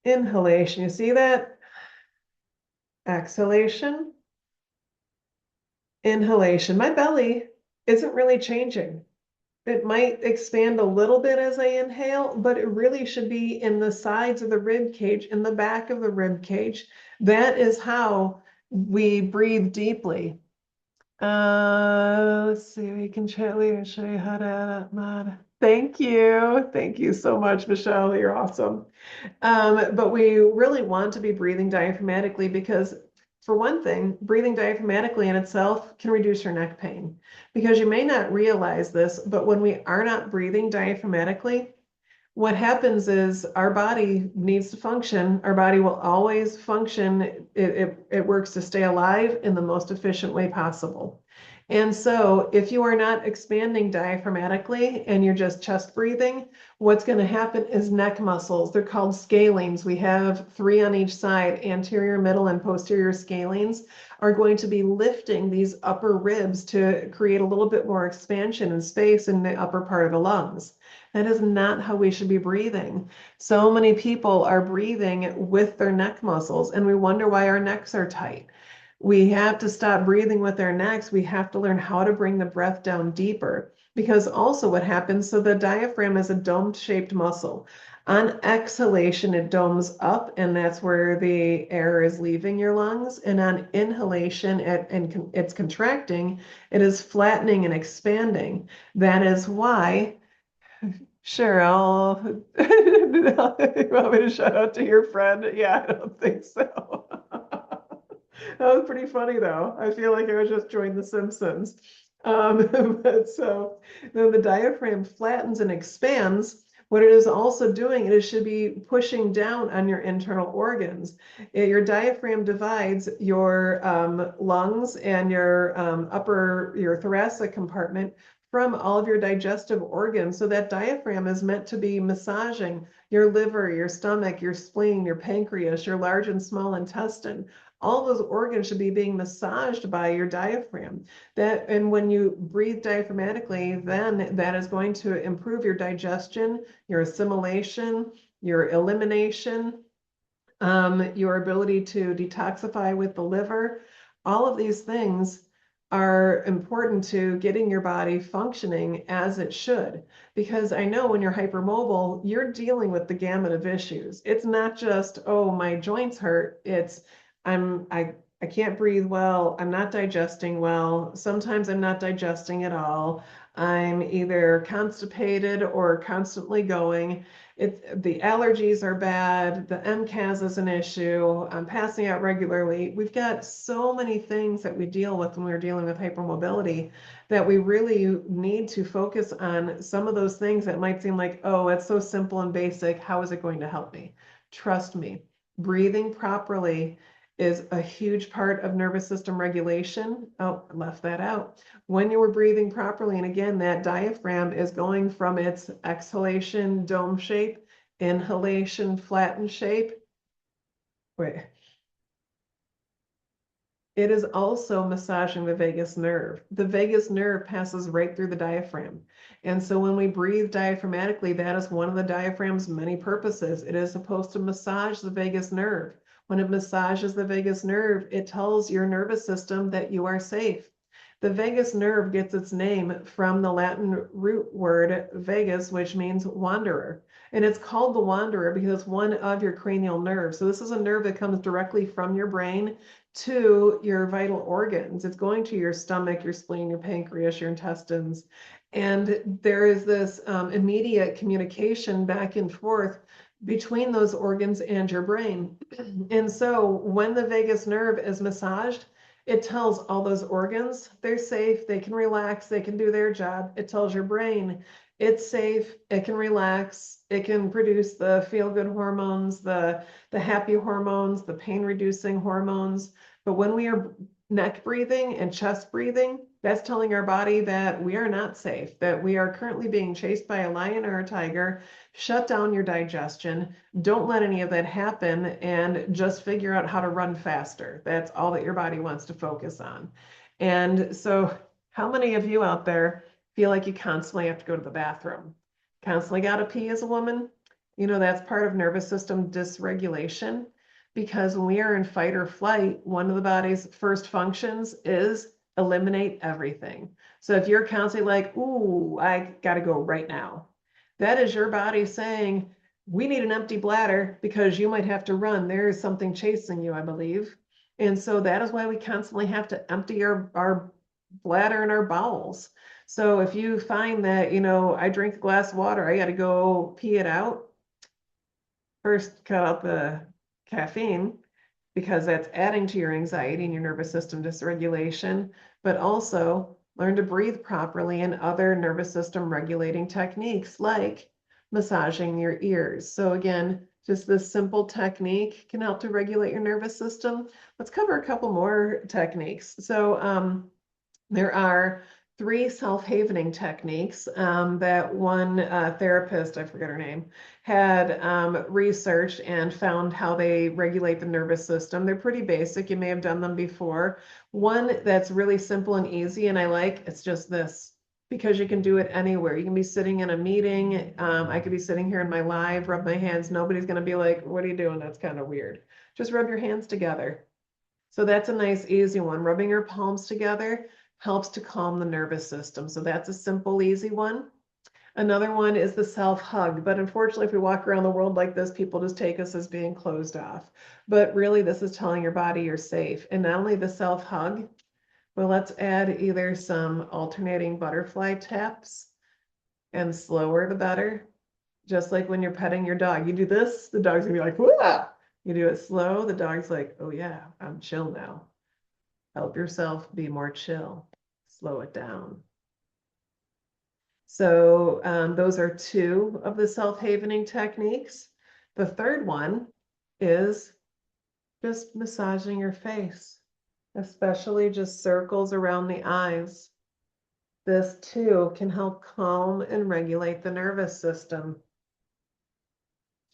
inhalation. You see that? Exhalation, inhalation. My belly isn't really changing. It might expand a little bit as I inhale, but it really should be in the sides of the rib cage, in the back of the rib cage. That is how we breathe deeply. Let's see, we can show you how to mod. Thank you. Thank you so much, Michelle. You're awesome. But we really want to be breathing diaphragmatically because, for one thing, breathing diaphragmatically in itself can reduce your neck pain. Because you may not realize this, but when we are not breathing diaphragmatically, what happens is our body needs to function. Our body will always function. It works to stay alive in the most efficient way possible. And so if you are not expanding diaphragmatically and you're just chest breathing, what's going to happen is neck muscles. They're called scalenes. We have 3 on each side, anterior, middle, and posterior scalenes are going to be lifting these upper ribs to create a little bit more expansion and space in the upper part of the lungs. That is not how we should be breathing. So many people are breathing with their neck muscles, and we wonder why our necks are tight. We have to stop breathing with our necks. We have to learn how to bring the breath down deeper. Because also, what happens, so the diaphragm is a dome-shaped muscle. On exhalation, it domes up, and that's where the air is leaving your lungs. And on inhalation, it's contracting, it is flattening and expanding. That is why. Sure, I'll. You want me to shout out to your friend? Yeah, I don't think so. That was pretty funny, though. I feel like I was just joining The Simpsons. But so then the diaphragm flattens and expands. What it is also doing, it should be pushing down on your internal organs. Your diaphragm divides your lungs and your your thoracic compartment from all of your digestive organs. So that diaphragm is meant to be massaging your liver, your stomach, your spleen, your pancreas, your large and small intestine. All those organs should be being massaged by your diaphragm. And when you breathe diaphragmatically, then that is going to improve your digestion, your assimilation, your elimination, your ability to detoxify with the liver. All of these things are important to getting your body functioning as it should. Because I know when you're hypermobile, you're dealing with the gamut of issues. It's not just, oh, my joints hurt. It's I can't breathe well. I'm not digesting well. Sometimes I'm not digesting at all. I'm either constipated or constantly going. The allergies are bad. The MCAS is an issue. I'm passing out regularly. We've got so many things that we deal with when we're dealing with hypermobility that we really need to focus on some of those things that might seem like, oh, it's so simple and basic. How is it going to help me? Trust me, breathing properly is a huge part of nervous system regulation. Oh, I left that out. When you were breathing properly, and again, that diaphragm is going from its exhalation dome shape, inhalation flattened shape. Wait. It is also massaging the vagus nerve. The vagus nerve passes right through the diaphragm. And so when we breathe diaphragmatically, that is one of the diaphragm's many purposes. It is supposed to massage the vagus nerve. When it massages the vagus nerve, it tells your nervous system that you are safe. The vagus nerve gets its name from the Latin root word vagus, which means wanderer. And it's called the wanderer because it's one of your cranial nerves. So this is a nerve that comes directly from your brain to your vital organs. It's going to your stomach, your spleen, your pancreas, your intestines. And there is this immediate communication back and forth between those organs and your brain. And so when the vagus nerve is massaged, it tells all those organs they're safe, they can relax, they can do their job. It tells your brain it's safe, it can relax, it can produce the feel-good hormones, the happy hormones, the pain-reducing hormones. But when we are neck breathing and chest breathing, that's telling our body that we are not safe, that we are currently being chased by a lion or a tiger. Shut down your digestion. Don't let any of that happen, and just figure out how to run faster. That's all that your body wants to focus on. And so, how many of you out there feel like you constantly have to go to the bathroom? Constantly got to pee as a woman? You know, that's part of nervous system dysregulation, because when we are in fight or flight, one of the body's first functions is eliminate everything. So if you're constantly like, ooh, I got to go right now, that is your body saying, we need an empty bladder because you might have to run. There is something chasing you, I believe. And so that is why we constantly have to empty our bladder and our bowels. So if you find that, you know, I drink a glass of water, I got to go pee it out. First, cut out the caffeine, because that's adding to your anxiety and your nervous system dysregulation, but also learn to breathe properly and other nervous system regulating techniques like massaging your ears. So again, just this simple technique can help to regulate your nervous system. Let's cover a couple more techniques. So there are 3 self-havening techniques that one therapist, I forget her name, had researched and found how they regulate the nervous system. They're pretty basic. You may have done them before. One that's really simple and easy, and I like, it's just this: because you can do it anywhere. You can be sitting in a meeting. I could be sitting here in my live, rub my hands. Nobody's going to be like, what are you doing? That's kind of weird. Just rub your hands together. So that's a nice, easy one. Rubbing your palms together helps to calm the nervous system. So that's a simple, easy one. Another one is the self-hug. But unfortunately, if we walk around the world like this, people just take us as being closed off. But really, this is telling your body you're safe. And not only the self-hug, well, let's add either some alternating butterfly taps, and slower the better. Just like when you're petting your dog, you do this, the dog's gonna be like, whoa. You do it slow, the dog's like, oh yeah, I'm chill now. Help yourself be more chill. Slow it down. So those are two of the self-havening techniques. The third one is just massaging your face, especially just circles around the eyes. This too can help calm and regulate the nervous system.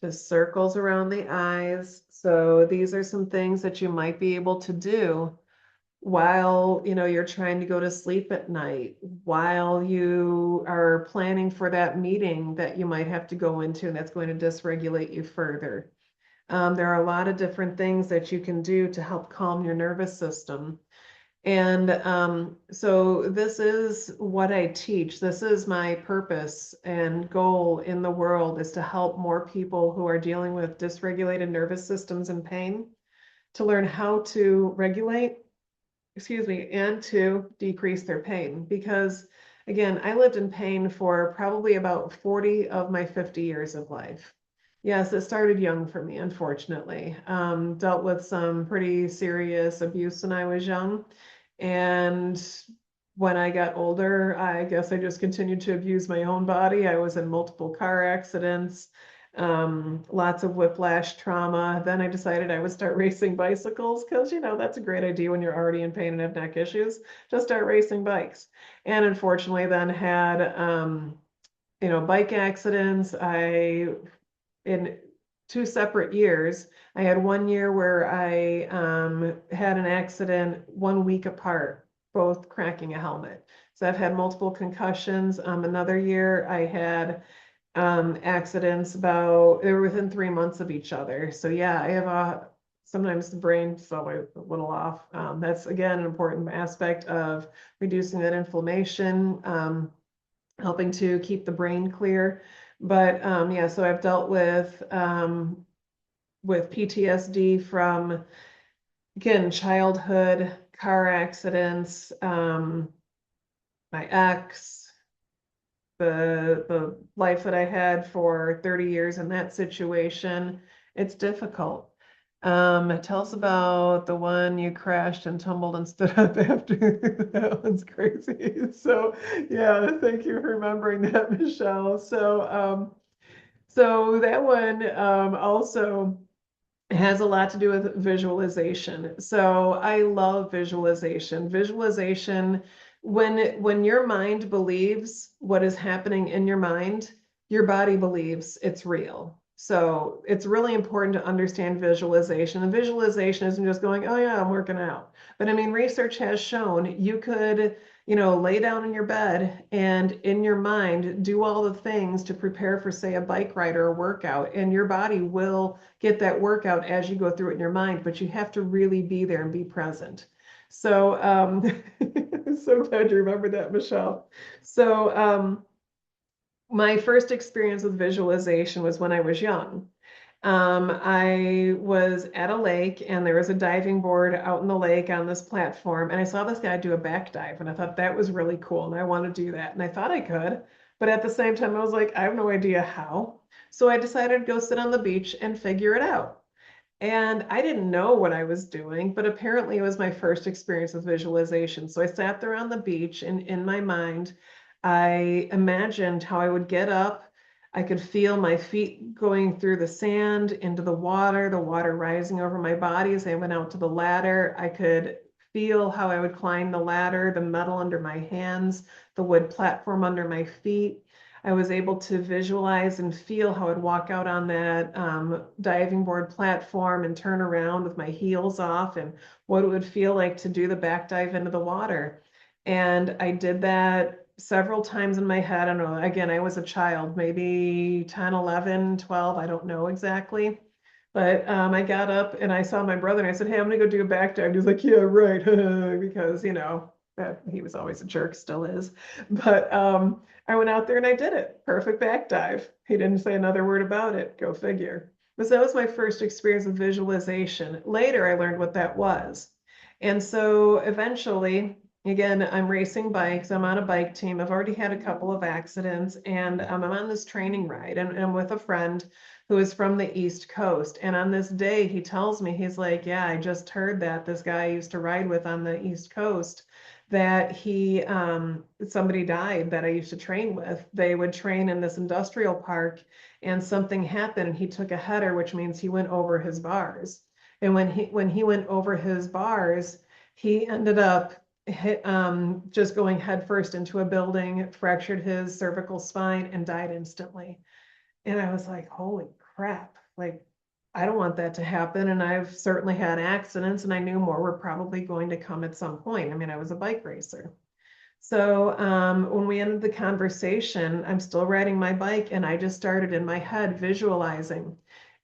Just circles around the eyes. So these are some things that you might be able to do while you're trying to go to sleep at night, while you are planning for that meeting that you might have to go into and that's going to dysregulate you further. There are a lot of different things that you can do to help calm your nervous system. And so this is what I teach. This is my purpose and goal in the world, is to help more people who are dealing with dysregulated nervous systems and pain to learn how to regulate, and to decrease their pain. Because again, I lived in pain for probably about 40 of my 50 years of life. Yes, it started young for me, unfortunately. Dealt with some pretty serious abuse when I was young. And when I got older, I guess I just continued to abuse my own body. I was in multiple car accidents, lots of whiplash trauma. Then I decided I would start racing bicycles because, that's a great idea when you're already in pain and have neck issues. Just start racing bikes. And unfortunately, then had, bike accidents. In 2 separate years, I had one year where I had an accident 1 week apart, both cracking a helmet. So I've had multiple concussions. Another year I had accidents they were within 3 months of each other. So yeah, I have sometimes the brain's always a little off. That's again an important aspect of reducing that inflammation, helping to keep the brain clear. But yeah, so I've dealt with PTSD from, again, childhood, car accidents, my ex, the life that I had for 30 years in that situation. It's difficult. Tell us about the one you crashed and tumbled and stood up after. That one's crazy. So yeah, thank you for remembering that, Michelle. So that one also has a lot to do with visualization. So I love visualization. Visualization, when your mind believes what is happening in your mind, your body believes it's real. So it's really important to understand visualization. And visualization isn't just going, oh yeah, I'm working out. But I mean, research has shown you could, lay down in your bed and in your mind do all the things to prepare for, say, a bike ride or a workout, and your body will get that workout as you go through it in your mind, but you have to really be there and be present. So so glad you remember that, Michelle. So my first experience with visualization was when I was young. I was at a lake and there was a diving board out in the lake on this platform, and I saw this guy do a back dive, and I thought that was really cool and I want to do that. And I thought I could, but at the same time I was like, I have no idea how. So I decided to go sit on the beach and figure it out. And I didn't know what I was doing, but apparently it was my first experience with visualization. So I sat there on the beach, and in my mind, I imagined how I would get up. I could feel my feet going through the sand into the water rising over my body as I went out to the ladder. I could feel how I would climb the ladder, the metal under my hands, the wood platform under my feet. I was able to visualize and feel how I'd walk out on that diving board platform and turn around with my heels off, and what it would feel like to do the back dive into the water. And I did that several times in my head. I don't know. Again, I was a child, maybe 10, 11, 12. I don't know exactly. But I got up and I saw my brother and I said, hey, I'm going to go do a back dive. And he was like, yeah, right. Because, you know, that he was always a jerk, still is. But I went out there and I did it. Perfect back dive. He didn't say another word about it. Go figure. But that was my first experience of visualization. Later, I learned what that was. And so eventually, again, I'm racing bikes. I'm on a bike team. I've already had a couple of accidents, and I'm on this training ride, and I'm with a friend who is from the East Coast. And on this day, he tells me, he's like, yeah, I just heard that this guy I used to ride with on the East Coast, that somebody died that I used to train with. They would train in this industrial park, and something happened, and he took a header, which means he went over his bars. And when he went over his bars, he ended up just going headfirst into a building, fractured his cervical spine, and died instantly. And I was like, holy crap, like, I don't want that to happen. And I've certainly had accidents, and I knew more were probably going to come at some point. I mean, I was a bike racer. So when we ended the conversation, I'm still riding my bike, and I just started in my head visualizing.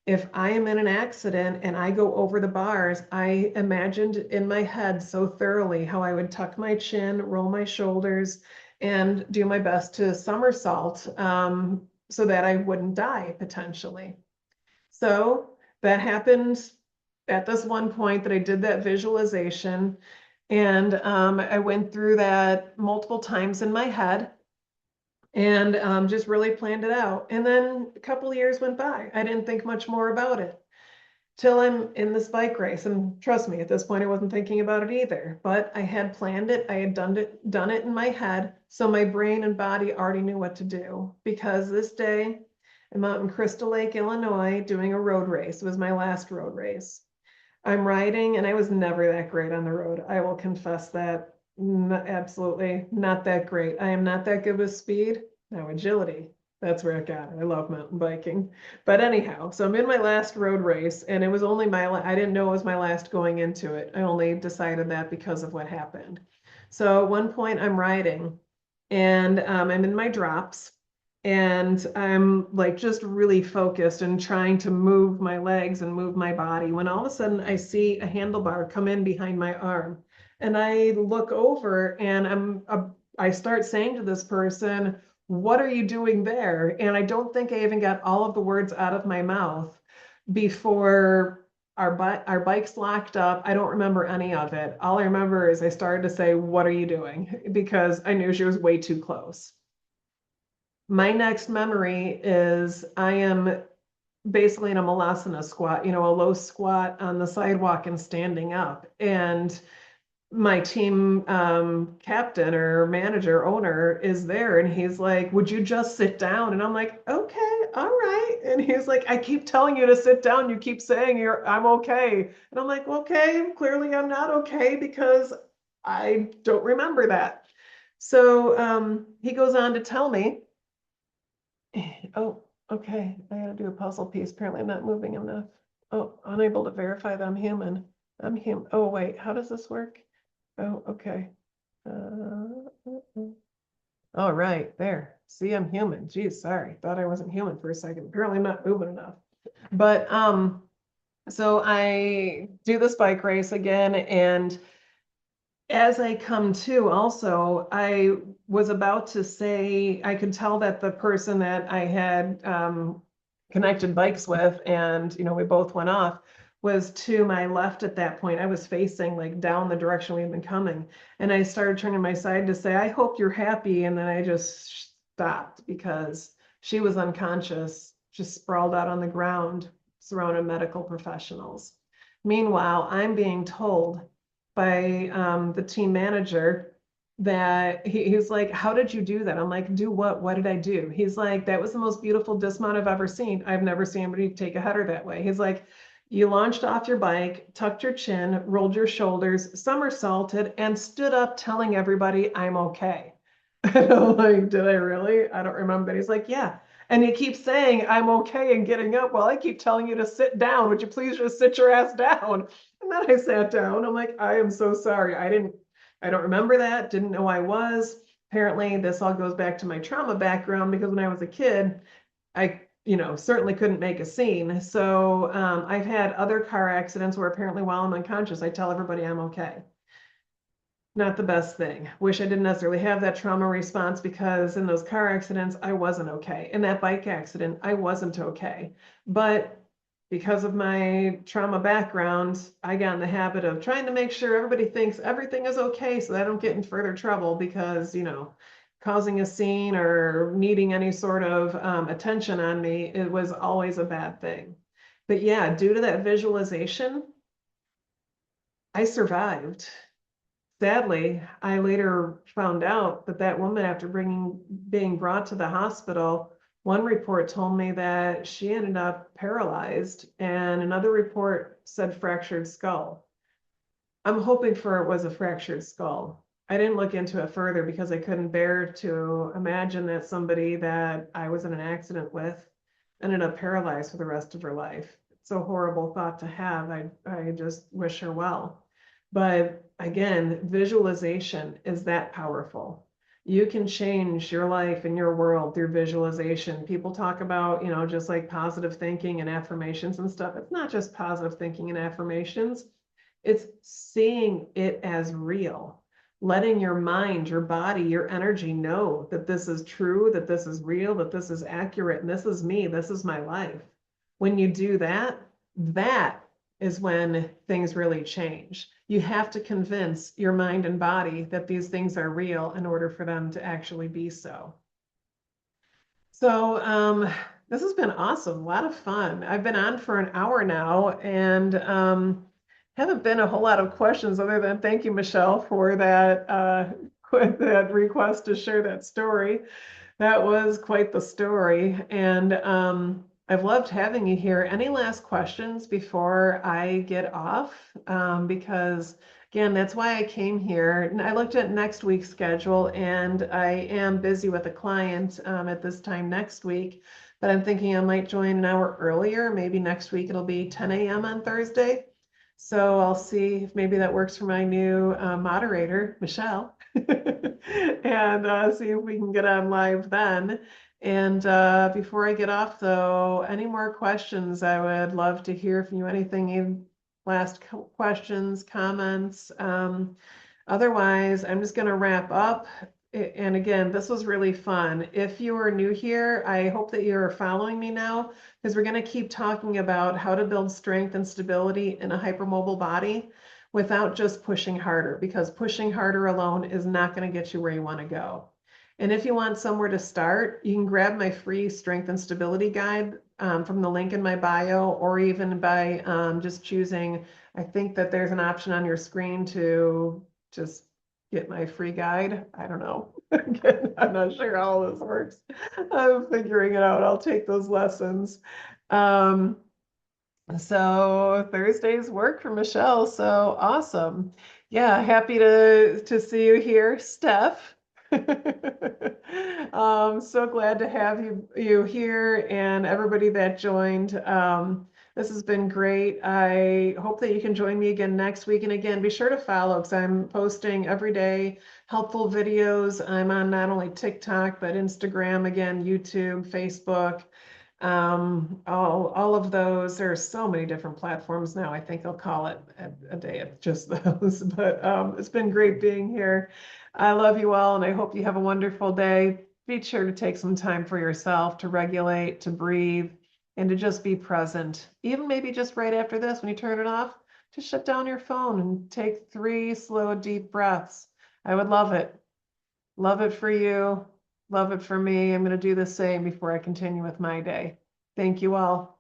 If I am in an accident and I go over the bars, I imagined in my head so thoroughly how I would tuck my chin, roll my shoulders, and do my best to somersault so that I wouldn't die potentially. So that happened at this one point that I did that visualization. And I went through that multiple times in my head and just really planned it out. And then a couple of years went by. I didn't think much more about it till I'm in this bike race. And trust me, at this point, I wasn't thinking about it either. But I had planned it. I had done it in my head. So my brain and body already knew what to do. Because this day, I'm out in Crystal Lake, Illinois, doing a road race. It was my last road race. I'm riding, and I was never that great on the road. I will confess that. Absolutely not that great. I am not that good with speed. No, agility. That's where I got it. I love mountain biking. But anyhow, so I'm in my last road race, and it was only I didn't know it was my last going into it. I only decided that because of what happened. So at one point I'm riding, and I'm in my drops, and I'm like just really focused and trying to move my legs and move my body when all of a sudden I see a handlebar come in behind my arm, and I look over and I start saying to this person, what are you doing there? And I don't think I even got all of the words out of my mouth before our bikes locked up. I don't remember any of it. All I remember is I started to say, what are you doing? Because I knew she was way too close. My next memory is I am basically in a malasana squat, you know, a low squat on the sidewalk and standing up. And my team captain or manager, owner is there, and he's like, would you just sit down? And I'm like, okay, all right. And he's like, I keep telling you to sit down. You keep saying I'm okay. And I'm like, okay, clearly I'm not okay because I don't remember that. So he goes on to tell me, oh, okay, I gotta do a puzzle piece. Apparently I'm not moving enough. Oh, unable to verify that I'm human. I'm human. Oh, wait, how does this work? Oh, okay. All right, there. See, I'm human. Geez, sorry. Thought I wasn't human for a second. Apparently I'm not moving enough. But so I do this bike race again, and as I come to also, I was about to say, I could tell that the person that I had connected bikes with, and, you know, we both went off, was to my left at that point. I was facing like down the direction we had been coming. And I started turning my side to say, I hope you're happy. And then I just stopped because she was unconscious, just sprawled out on the ground, surrounded medical professionals. Meanwhile, I'm being told by the team manager that he's like, how did you do that? I'm like, do what? What did I do? He's like, that was the most beautiful dismount I've ever seen. I've never seen anybody take a header that way. He's like, you launched off your bike, tucked your chin, rolled your shoulders, somersaulted, and stood up telling everybody I'm okay. And I'm like, did I really? I don't remember. He's like, yeah. And he keeps saying, I'm okay, and getting up while I keep telling you to sit down. Would you please just sit your ass down? And then I sat down. I'm like, I am so sorry. I don't remember that. Didn't know I was. Apparently, this all goes back to my trauma background because when I was a kid, I, certainly couldn't make a scene. So I've had other car accidents where apparently while I'm unconscious, I tell everybody I'm okay. Not the best thing. Wish I didn't necessarily have that trauma response because in those car accidents, I wasn't okay. In that bike accident, I wasn't okay. But because of my trauma background, I got in the habit of trying to make sure everybody thinks everything is okay so that I don't get in further trouble because, causing a scene or needing any sort of attention on me, it was always a bad thing. But yeah, due to that visualization, I survived. Sadly, I later found out that that woman, after being brought to the hospital, one report told me that she ended up paralyzed, and another report said fractured skull. I'm hoping for it was a fractured skull. I didn't look into it further because I couldn't bear to imagine that somebody that I was in an accident with ended up paralyzed for the rest of her life. It's a horrible thought to have. I just wish her well. But again, visualization is that powerful. You can change your life and your world through visualization. People talk about, just like positive thinking and affirmations and stuff. It's not just positive thinking and affirmations. It's seeing it as real, letting your mind, your body, your energy know that this is true, that this is real, that this is accurate, and this is me, this is my life. When you do that, that is when things really change. You have to convince your mind and body that these things are real in order for them to actually be so. So this has been awesome, a lot of fun. I've been on for an hour now and haven't been a whole lot of questions other than thank you, Michelle, for that, that request to share that story. That was quite the story. And I've loved having you here. Any last questions before I get off? Because again, that's why I came here. And I looked at next week's schedule and I am busy with a client at this time next week, but I'm thinking I might join an hour earlier. Maybe next week it'll be 10 a.m. on Thursday. So I'll see if maybe that works for my new moderator, Michelle, and see if we can get on live then. And before I get off, though, any more questions? I would love to hear from you. Anything, last questions, comments? Otherwise, I'm just going to wrap up. And again, this was really fun. If you are new here, I hope that you're following me now because we're going to keep talking about how to build strength and stability in a hypermobile body without just pushing harder, because pushing harder alone is not going to get you where you want to go. And if you want somewhere to start, you can grab my free strength and stability guide from the link in my bio, or even by just choosing, I think that there's an option on your screen to just get my free guide. I don't know. I'm not sure how this works. I'm figuring it out. I'll take those lessons. So Thursday's work for Michelle. So awesome. Yeah, happy to see you here, Steph. So glad to have you here and everybody that joined. This has been great. I hope that you can join me again next week. And again, be sure to follow because I'm posting every day helpful videos. I'm on not only TikTok, but Instagram, again, YouTube, Facebook, all of those. There are so many different platforms now. I think I'll call it a day of just those. But it's been great being here. I love you all, and I hope you have a wonderful day. Be sure to take some time for yourself to regulate, to breathe, and to just be present. Even maybe just right after this, when you turn it off, just shut down your phone and take 3 slow, deep breaths. I would love it. Love it for you. Love it for me. I'm going to do the same before I continue with my day. Thank you all.